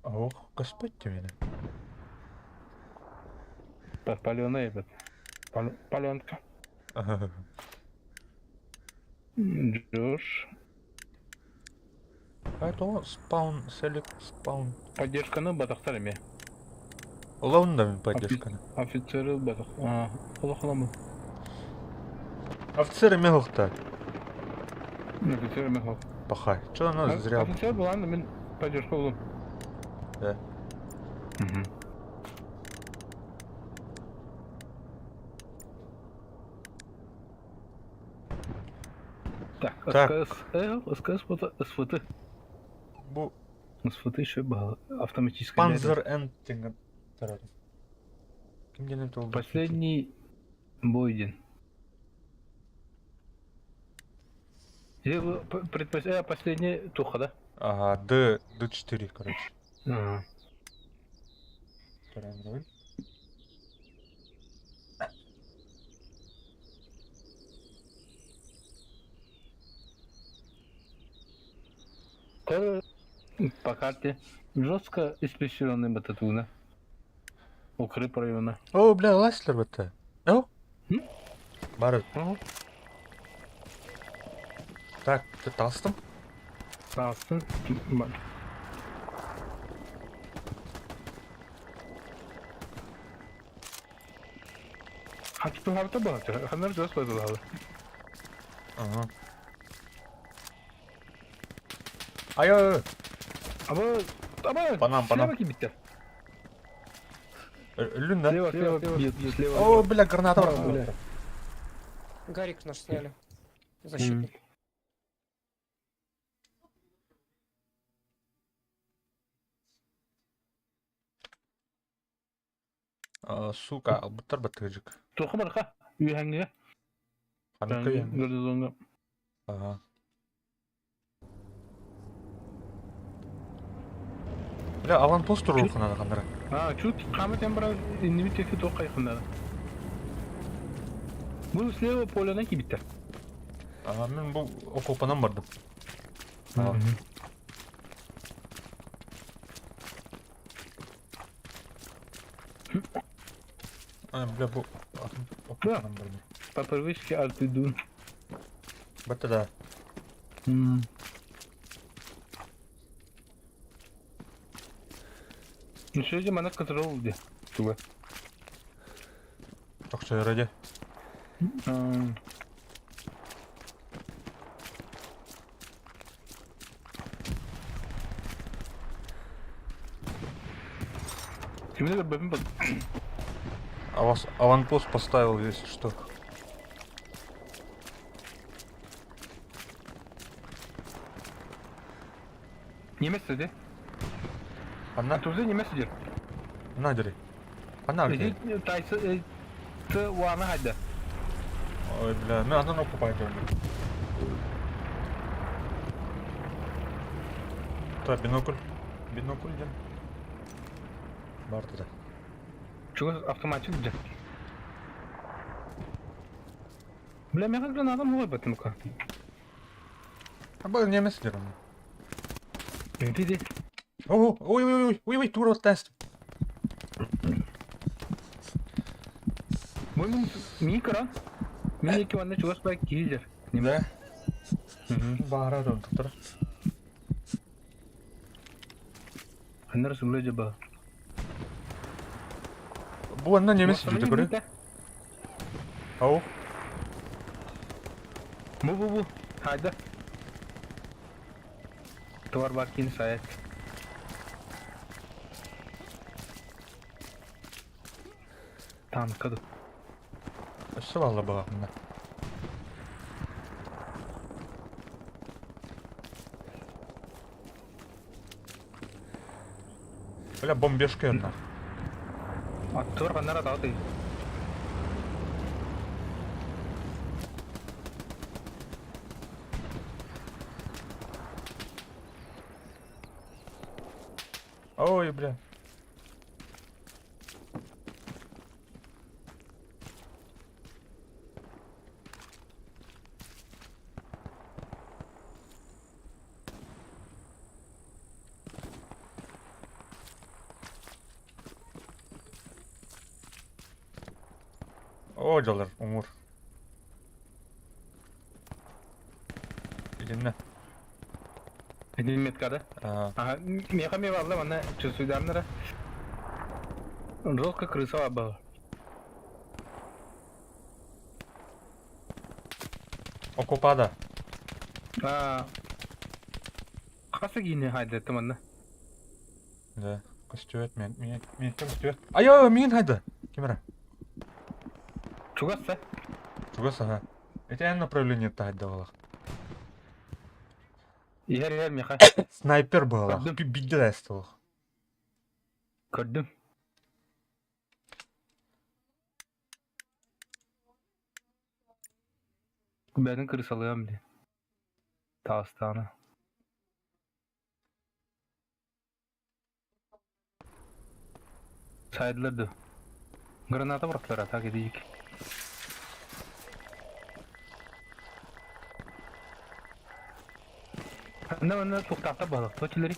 Ох, каспетті мені. Палеона ебет. Палеонка. Джош. Это спаун, селект, спаун. Поддержканы батақтар еме. Олауында мен поддержканы. Офицері батақ. Олақыламы. Офицер еме хоқта. Офицер еме хоқ. Пахай. Чё она зря? Офицер болғанда мен поддержка болым. Да. Так, СКС СФТ. Бу СФТ еще было автоматическое. Панзер Энд деген тарады. Кимден это oldu? Последний Бойден. Последний Туха, да? Ага, Д4, короче. Ага. Второй уровень. По карте жестко испещренный бататуна. Укрып района. О, бля, ластер бата. О? Бары. Так, ты тастым? Тастым. Хачпыл хавта бағаты. Ханар жос лайдылады. Ага. Айо! Аба! Панам. Слева кибиттер. Өлін, да? Слева. О, бля, граната бар. Гарик наш сняли. Защитник. Сука, албыттар баттыгыжык. Тоқы барқа. Үй хәңге. Ханыкка ең. Гордозонга. Ага. Бля, аванпост туру қанады қандыра. Чут, қамы тембра инвитеки тоққа яқындады. Бұл слева поляна кибиттер. Мен бұл окопанан бардым. Бля, бұл окопанан бардым. По привычке артыдун. Это да. Ну что же mana control где? Туга. Так что я ради. Тебе бэбин бак. А вас аванпост поставил, если что. Немец де? Она Тузы немец дер. надери. Она где? Иди тайсы ты вана хайда. Ой, бля, ну она пойдем. Так, бинокль. Бинокль идем. Барта. Чего автоматчик де? Бля, меня как граната мой батынка. А был немец дером. Иди. Ой, тур тест. Мой микро. Мики ванна чего спай киллер. Да? Бара дон тур. Хандар суле жаба. Bu andan немец идет, говорю. Ау. Bu. Hayda. Tuvar barkin sayet. Tamam kadı. Все валла была. Бля, бомбежка одна. Tuvar kanara tahu. Ой, бля. Hocalar, Umur. Dinle. Hizmet kadı. Aha, miyakami valla bana çözüdemlere. Rozka krısa var baba. Okupada. Kası giyini haydi temanna. Да. Костюет, мен костюет. Ай, мен хайда. Кемера. Чугаса? Чугаса, ага. Это я направление тать давала. Yer miyaka. Снайпер была. Gördüm. Bilgi de estol. Gördüm. Ben kırsalıyorum diye. Tağıstanı. Saydılardı. Granata bıraktılar atak edecek. Ne tuhtahta balık. Toçileri.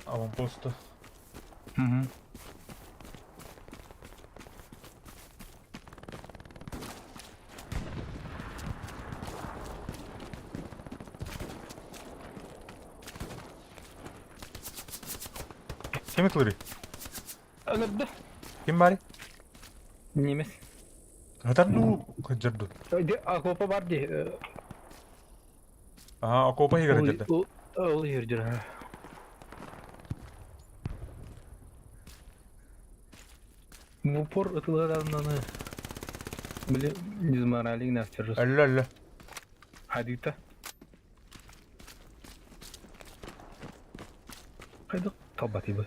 Аванпоста. Hı. Kim ekliri? Öldü. Kim bari? Немец. Hatar du kaçırdı. Akopa var diye. Aha, okopa higar edildi. O yerdir ha. В упор atılganlarını bile izmaralik nafçarız. Allah. Hadita. Haydi tabati bu.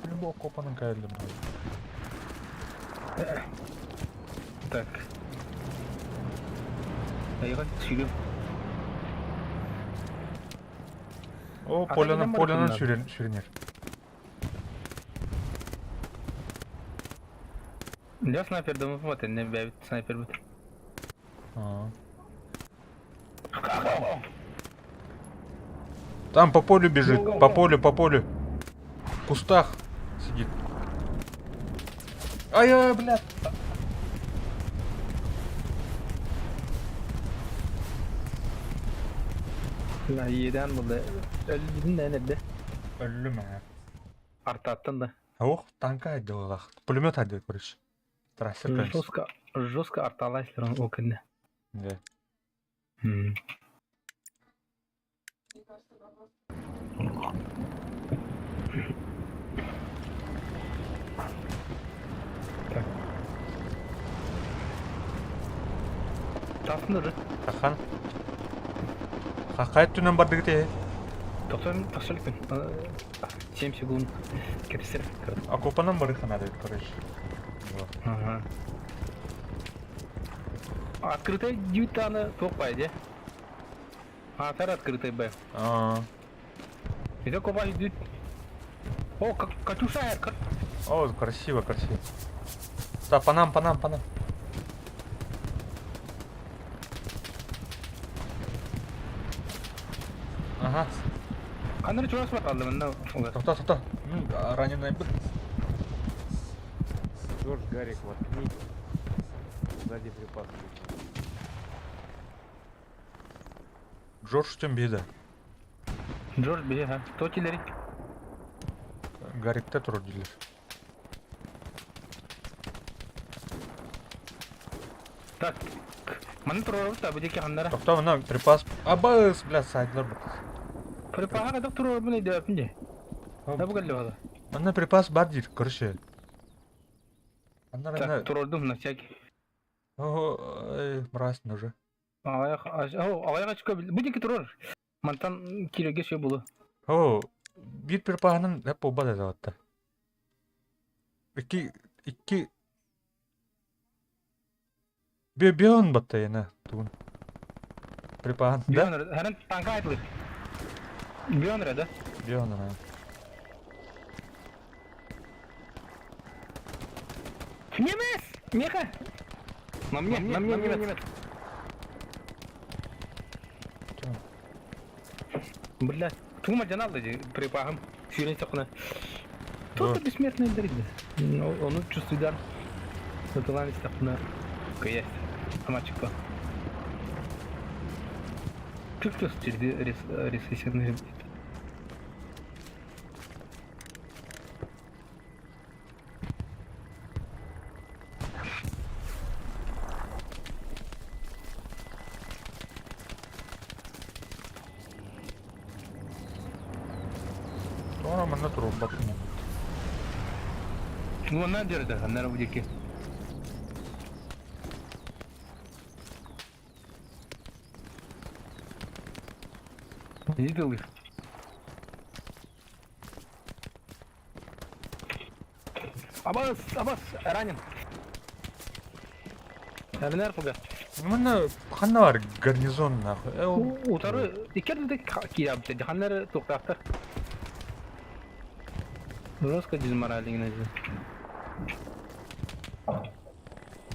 Ne bu okopanın kayıldı. Так. Ayığa sürüyorum. O Atakinden Polyanın bakın sürünür. Я снайпер думаю, вот не бэвит снайпер бит. Там по полю бежит, по полю. В кустах сидит. Ай, блядь. La yeden buldu. Öldün de nerede? Öllü mü? Artattın da. Ох, танка айдылға. Пулемет айдыл, короче. Трассер, конечно. Жестко арталайсыздар о күнде. Да. Tasınır. Тахан. Хақайт түнен барды кете. 90 gün. 7 секунд. Кетесер. Акопанан бары ханады, короче. Ага. Открытый 9 tane top paydı. Atar открытый Б. Это копай идет. О, Катюша, О, красиво, красиво. Да, по нам. Ага. Канары чурас бар алды мында. Тоқта. Раненый был. Джордж, Гарик, воткните. Сзади припас. Джордж тем Джордж бе, ха. Точилери. Гарикте тұрыр дейлер. Так. Маны тұрыр та бүдеке хандара. Тоқта мына припас. Абас, бля, сайтлар бұл. Припаға қадақ тұрыр бұны үйде өпінде. Да бұл кәлі бада. Мына припас бар дейір, көрші. Так, тұрырдым на всякий. О, мразь уже. Алайға чүкі бүдеке тұрыр. Мантан киреге ше бұлы. О, bir pripasının hep o bada zaten. İki bir on battı yine tuğun. Pripahan Bir da. on her tanka aytılır. Bir on da. Bir on ha. Немец! Меха! На мне немец. Бля, тума жаналды припахым. Сүйрен сақына. Только бессмертный дырыгды. Оны чувствуйдар. Сатылан истақына. Каяс. Амачықпа. Түк-түк жерде ресессерный. Sonra bana dur bakın. Ну, надо да, на рубрике. Видел их? Абас, ранен. Ранен пуга. Мына қана бар гарнизон нахуй. Утары икерде киябты. Ханнары тоқтақты. Жестко дезморалингнен.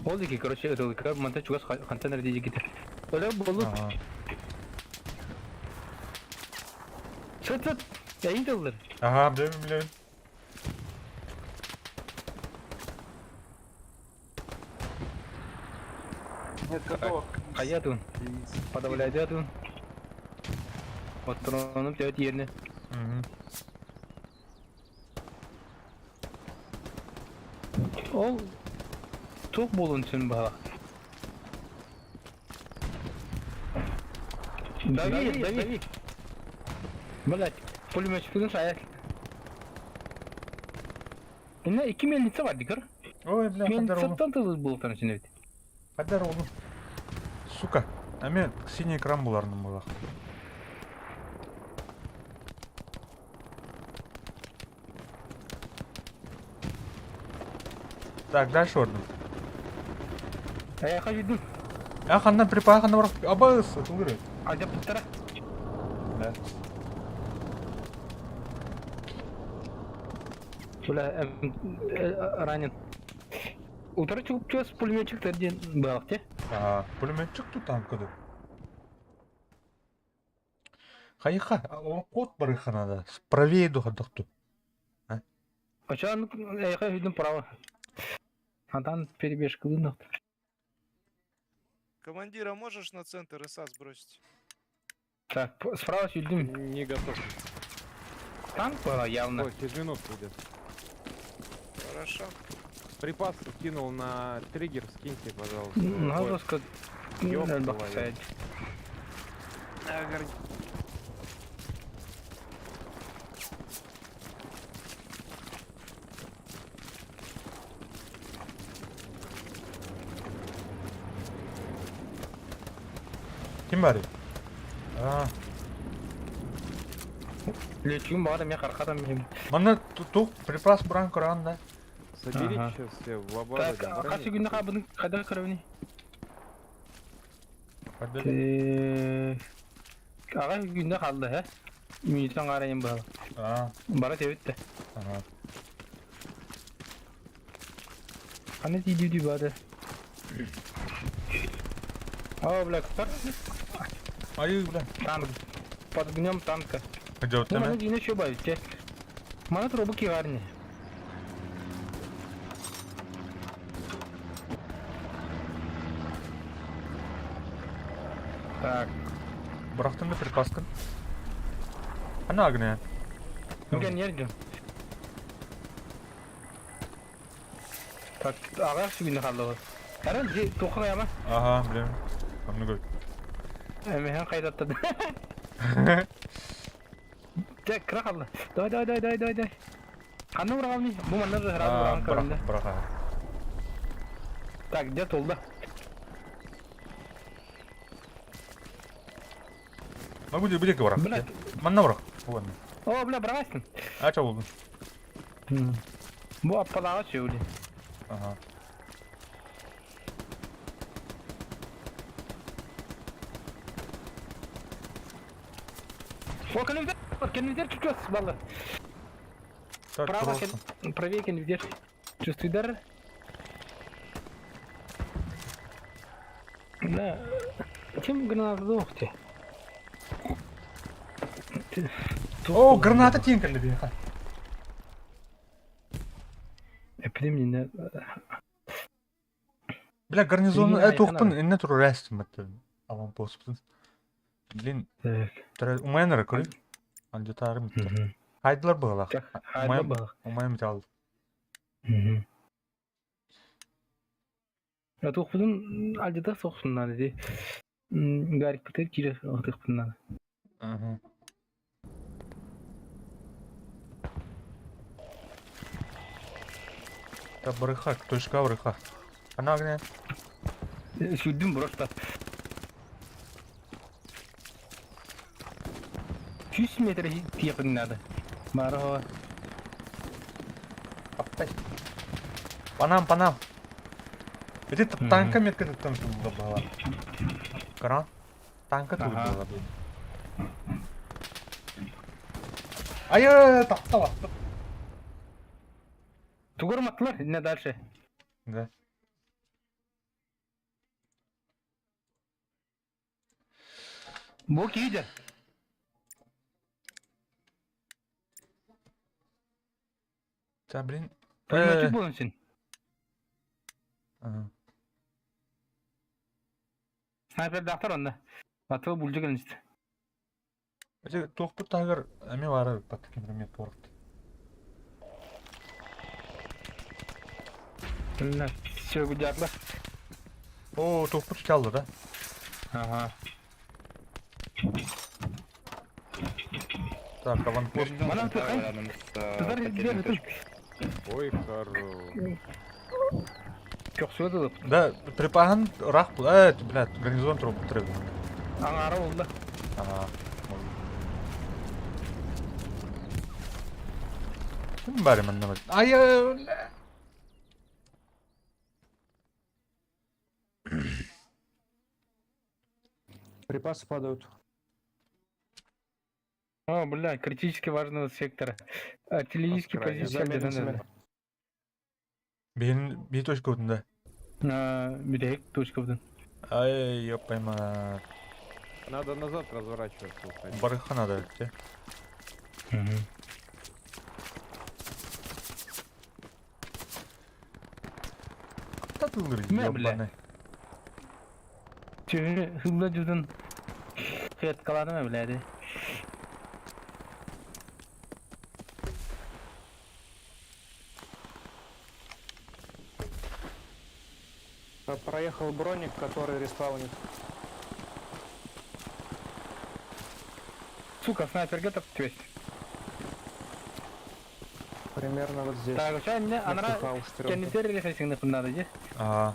Oldu ki короче ırılıklar manta çugas kantaner diye gitti. Öyle bolu. Çıt. Yayın dıldır. Aha biliyorum. Нет, готово. Kayatun. Подавляйдun. Oturanıp evet yerine. Ol çok bulunsun bana. Дави. Блять, пулеметчикten sayar. Ne 2 milisi var dikkat. Ой, бля, kadar oğlum. Milisi tanıdığı bulutların içinde. Kadar oğlum. Сука. Әме синий экран буларның була. Так, дальше орден. Я хочу. Ханна припаха на враг. Абас, отгры. А где пустара? Да. Бля, ранен. Утро чук с пулеметчик ден балық те? Пулеметчик тут танкыды. Хайха, код бары ханада. Правее духадыкту. Ачан я видим право. Атан перебежка лунок. Командира, можешь на центр ИСа сбросить? Так, справа сюдим. Не готов. Танк была явно. Ой, через минуту идет. Хорошо. Припас кинул на триггер, скиньте, пожалуйста. Надо Ой, сказать. ёб Надо твою. сказать. Kim bari? А, Лечим, бара, меня каркатам. мана тук припас буран көргөн да. Соберите Ага. сейчас все в лаборатории. Так, қанша күнде қабының қайда кіровни? Кайда? Аға күнде қалды, ә? Минуттан қарайын бұл. А, Бара тебетті. ага. Қаны дейді бады. Ау, бля, құтар? Ай, бля. Танк. Подгнем танка. Где вот Ну, мана там? дейіне шо байды, те. Мана трубы кеғарыне. Так. Бұрақтың да припаскын. Ана агне. Мүген ерді. Так, аға сүгінде қалды ғой. Әрін, тоқыр аяма. Ага, білем. Қамны көй. Әмехан қайдаттады. Тек, кіра қалды. Дай. Қанды бұра қалмай? Бұл манда да разы бұраған көрінді. Бұрақа. Так, где толды? Могу тебе білекі бұрақ. Бля. Манна бұрақ. Бұғанны. О, бля, бұрағайсың. Ача болдың. Бұл аппадағы сөйлі. Ага. О, кенвидер чуть-чуть, балы. Так, Право, просто. правее кенвидер. Чувствуй дар. Да. Чем гранату дохте? О, граната тинкали беха. Эпидемия. Бля, гарнизон Bilgin тухпын, ayıkana. инне туру рәстім әтті. Алан постпын. Блин, Так. умайнары көрі. Анды тарым үтті. Хайдылар бұғалақ. Хайдылар бұғалақ. Умайым үті алды. Я тух будем альдета собственно надо. Гарик потер кире отых надо. Ага. Та барыха, точка барыха. Ана агне. Sürdüm burası. 100 metre yakınlarda. Mara. Аптай. Панам. Эти танка метка там туда была. Кара? Танка тут Ага. была. Ай, таптала. Тугар матлар, не дальше. Да. Бок иди. Да, блин. Пулеметчик болын сен. Ага. Снайпер дақтар онда. Атығы бұлжы келіністі. Эти тохпу тагыр эми бары паттыкен мет порт. Все, бұлжақлы. О, тохпу çaldı да. Ага. Так, аванпост. Мана тұқай. Тұзар іздер өтін. Ой, хорош. Çok söyledi. Да, припахан рах был. Блядь, гарнизон труп треба. Аңары oldu. Ага. Kim bari ben ne bak. Ay öyle. Припасы падают. О, бля, критически важного сектора. Артиллерийский позиция. Benim bir точка ötünde. Müdahik точка budan. Ay yapayım ha. Надо назад разворачиваться. уходить. Barıkha надо ötü. Tatlıdır Ne bile? yobbanı. Çünkü hızlı cüzdan kıyat kalanı mı biledi? Проехал броник, который респаунит. Сука, снайпер где-то есть. Примерно вот здесь. Так, сейчас мне она kendisi refleksini kullanıcı. Aa.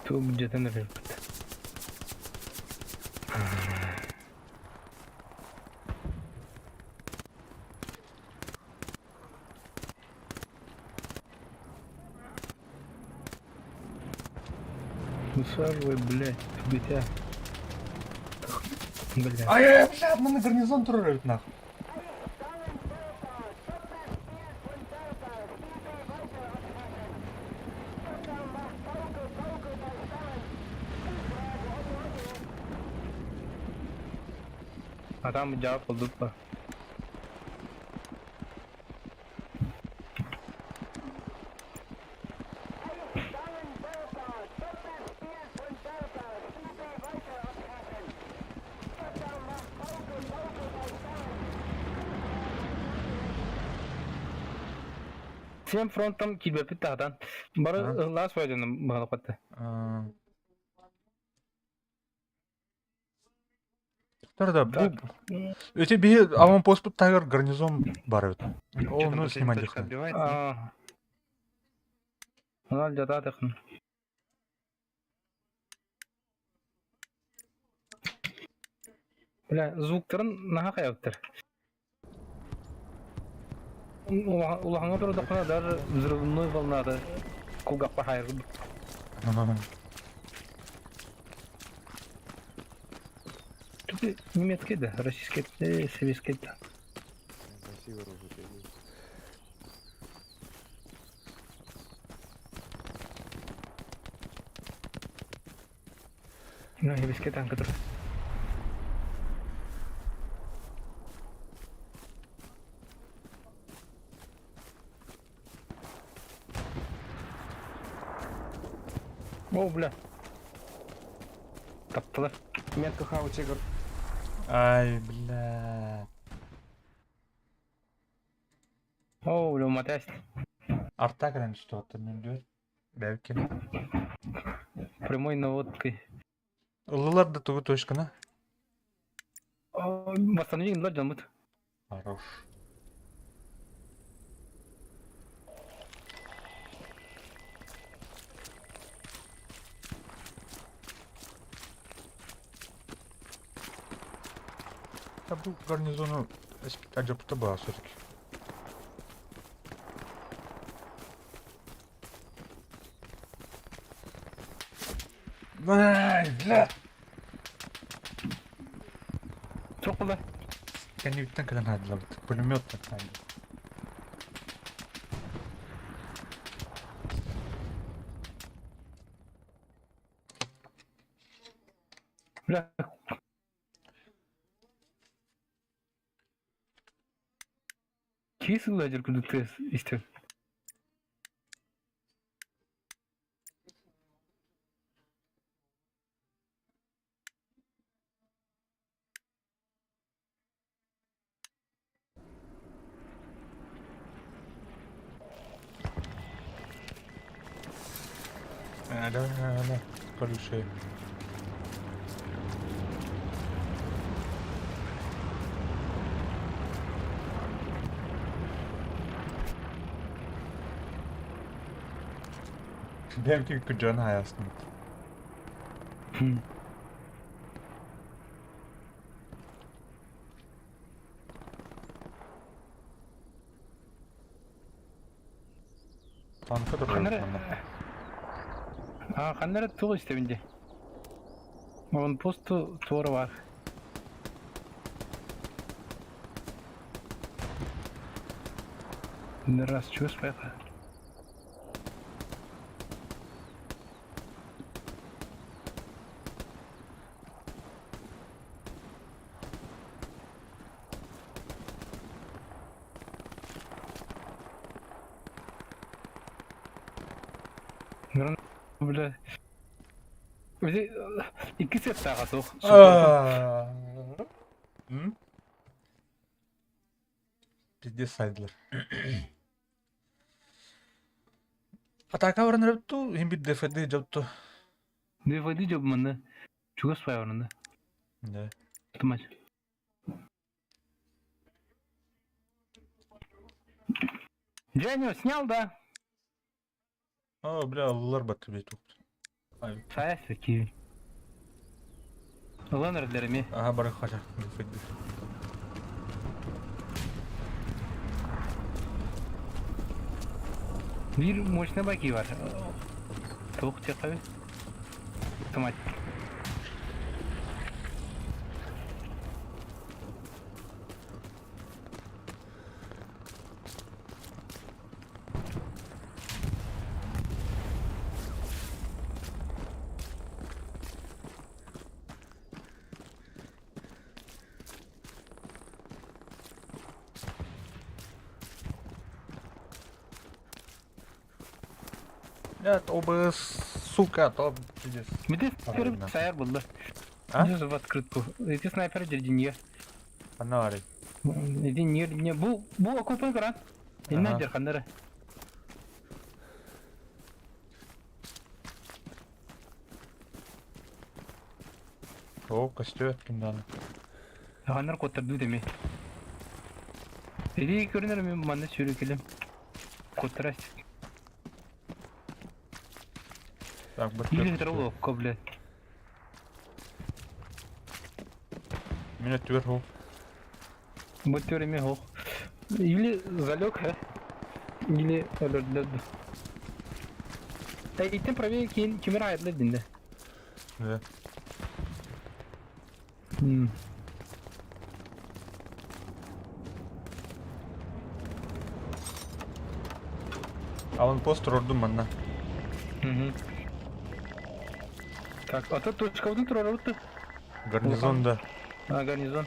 Tu budjeten de Мусорвый, блядь, дитя. Блядь. Ай, бля, мене гарнізон тролить нахуй. А там jawab bulduk bak. Sen fronttan kilbepit dağdan. Barı last version'ın bağlıqatı. Тарда, бұл... Өте бейі аванпост бұд тағыр гарнизон бар өт. Оны снимать дехін. Онал жада дехін. Бля, звуктарын наға қаяптыр. Улағыңа тұры дақына даже взрывной волнады. Кулгақпа хайыр. Тут немецкий, да, российский, советский, да. Ну, советский танк, который... О, бля. Таптылар. Метка хау тигр. Ай, бля. О, бля, матясь. Артта кірен что-то мен дөр. Бәвкен. Прямой наводкой. Ұлылар да туғы точкана. Восстанови, да, Джамут. Хорош. Bu garnizonu acaba bağa sürdük. Ay, bля. Çok kolay. Kendi bitten kadar hadi pulemiot tak hadi. Bля. Kesin ledger kudukta işte. Да, колючий. Benimki kucağına hayasın. Tanka da Kanara... Kanara tuğ işte bence. Onun postu tuğru var. Не раз чувствую. Böyle öyle 2 set daha soğuk. Hı? Pizde saydılar. Ataka varınır tu, hem bir defede yaptı. Ne vadi job manda. Çok spy orunda. Ne? Tutmaç. Женю, снял, да? Aa, bile aldılar batı bir çok. Ay, Şayet ki. Ulan öğretlerimi. aha bırak kaçak. Defede. Bir moşna baki var. Tavuk çakalı. Tutmaç. Ya оба, сука, то пиздец. Bir de Aynen. sürüp sayar buldu. Ha? Yüzü в открытку. Эти снайперы дердинье. Ana arayı. Не, bu okupun kıran. Aha. Ne derkanları? O kaçtı kimden? Hanlar kotardı demi. Dedi görünür mü bana sürükelim. Kotaras. Так, Или батарейка. траву кобле. Меня тверху. Bu teoremi ho. Или залег, или öldürdü. Eğitim правее kimera ayırdı dinde. Да. А он пост ордum bana. Так, а тут точка один турарутtu. Гарнизонда. Garnizon.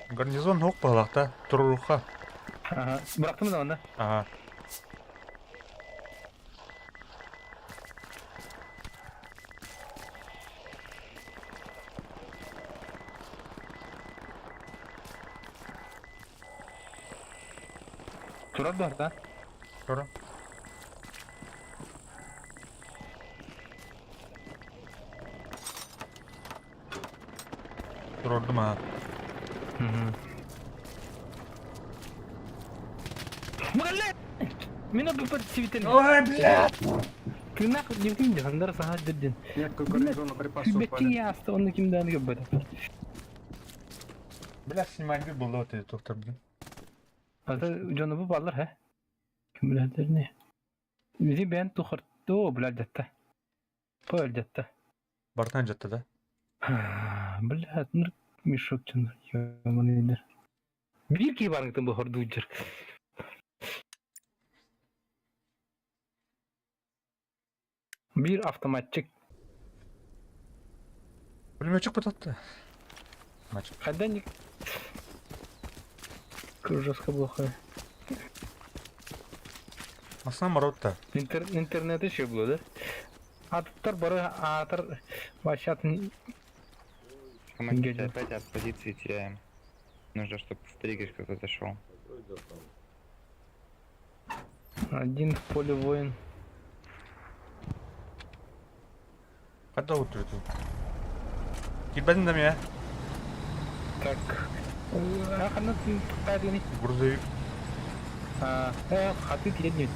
Гарнизон хок балакта. Туруха. Aha, bıraktım da onda. Ага. Turar da orada. Sonra. Ordum ha. Мугале! Меня бы подсветили. Ой, блядь! Ты нахуй не видишь, Андар сахат дедин. Некую гарнизону припасов Бекки яста, он kimden göbede. Блядь, снимать bir buldu ötedi doktor bugün. Hatta canı bu ballar he. Kim bilader ne? Bizi ben tuharttu o biladette. Bu öldette. Bartan caddede. Блядь, ныр мешок canı. Yaman iyidir. Bir ki barıngtın bu hordu ucur. Bir avtomatçık. Пулеметчик потатты. Maç. Ходяник. Жестко плохо. Aslan Marot'ta. İnternette şey buluyorlar. Atıptar barı atır başlatın. Командир, опять от позиции теряем. Нужно, чтобы стригер кто-то зашел. Один в поле воин. Hadi oturdu. Gitmedin de mi ya? Так. Ахана тупая не. Грузовик. Хаты переднюю.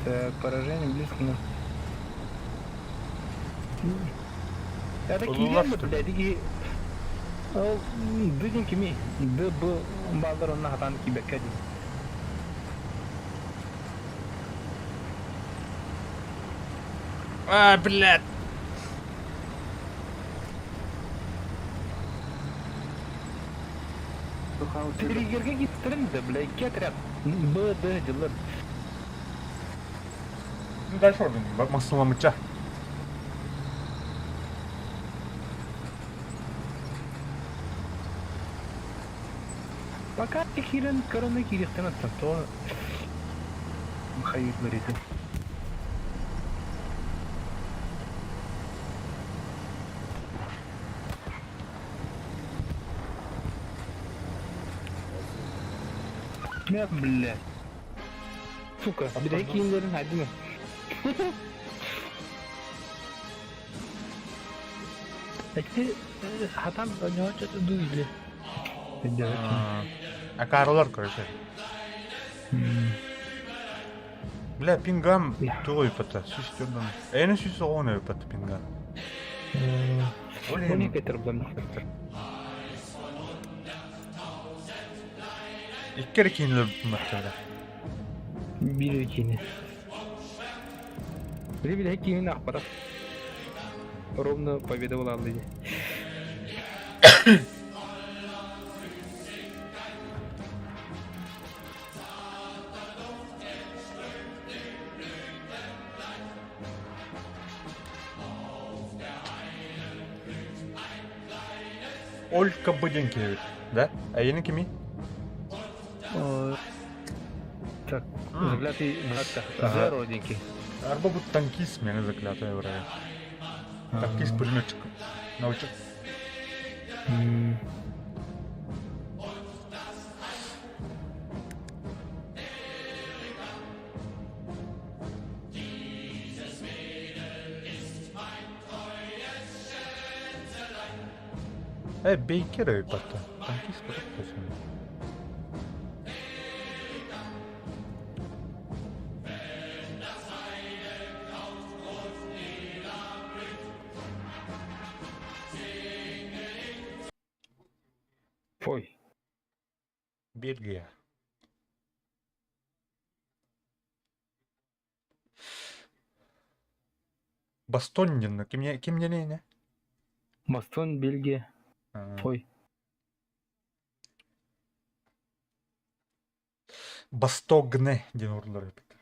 Так, поражение близко. Это киген mi biledi o bugün kimi bu bazılar onun hatan ki bekledi. Блядь. Trigger'ga gittirin de bile iki atrap. B, D, cılır. Дальше oradan. Bak masuma mıça. Пока хирен корона кирихтен аттан то Hayırlar edin. Ne billah. Сука, bir de kiyimlerin hadi mi? Peki hatam ne olacak duydu. Каролар, короче. Бля, пингам тугой пата, системдан. Эне сүйс оғаны пата пингам. Оны кетір бұдан. Иккер кейінлі бұматтары. Bir kini. Bir de kini ақпарат. Ровно победа была алды. Олька Буденкевич, да? А ені кими? Так, заклятый Зеро деньги. Арба будет танкист, меня заклятая врага. Танкист пулеметчик. Научил. Бейкер и пата. Танкист потом точно. Фой. Бельгия. Бастоннин, кем не? Бастон, Бельгия. Фой. Бастогне, ден урлар епет.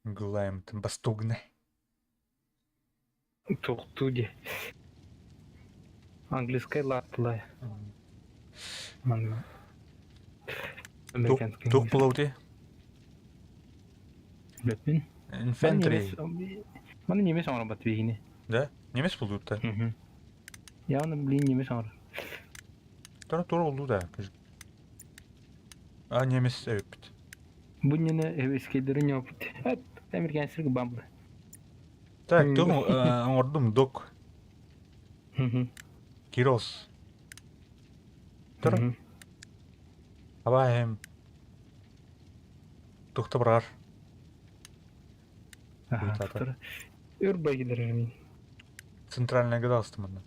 Глайм, бастогне. Тоқтуде. Английская латлая. Американский. Тук плоуте. Білетпен. Инфентри. Мана немес аңыр бат бейіне. Да? Немес болду да? Яғына білейін немес аңыр. Тура болду да. А немес өппет. Бұл нені әвескелерін өппет. Американский бамбы. Так, тук аңырдым док. Кирос. Тура? Абайым. Тухты бұрар. Өр байгелер әмін. Центральная градостымын.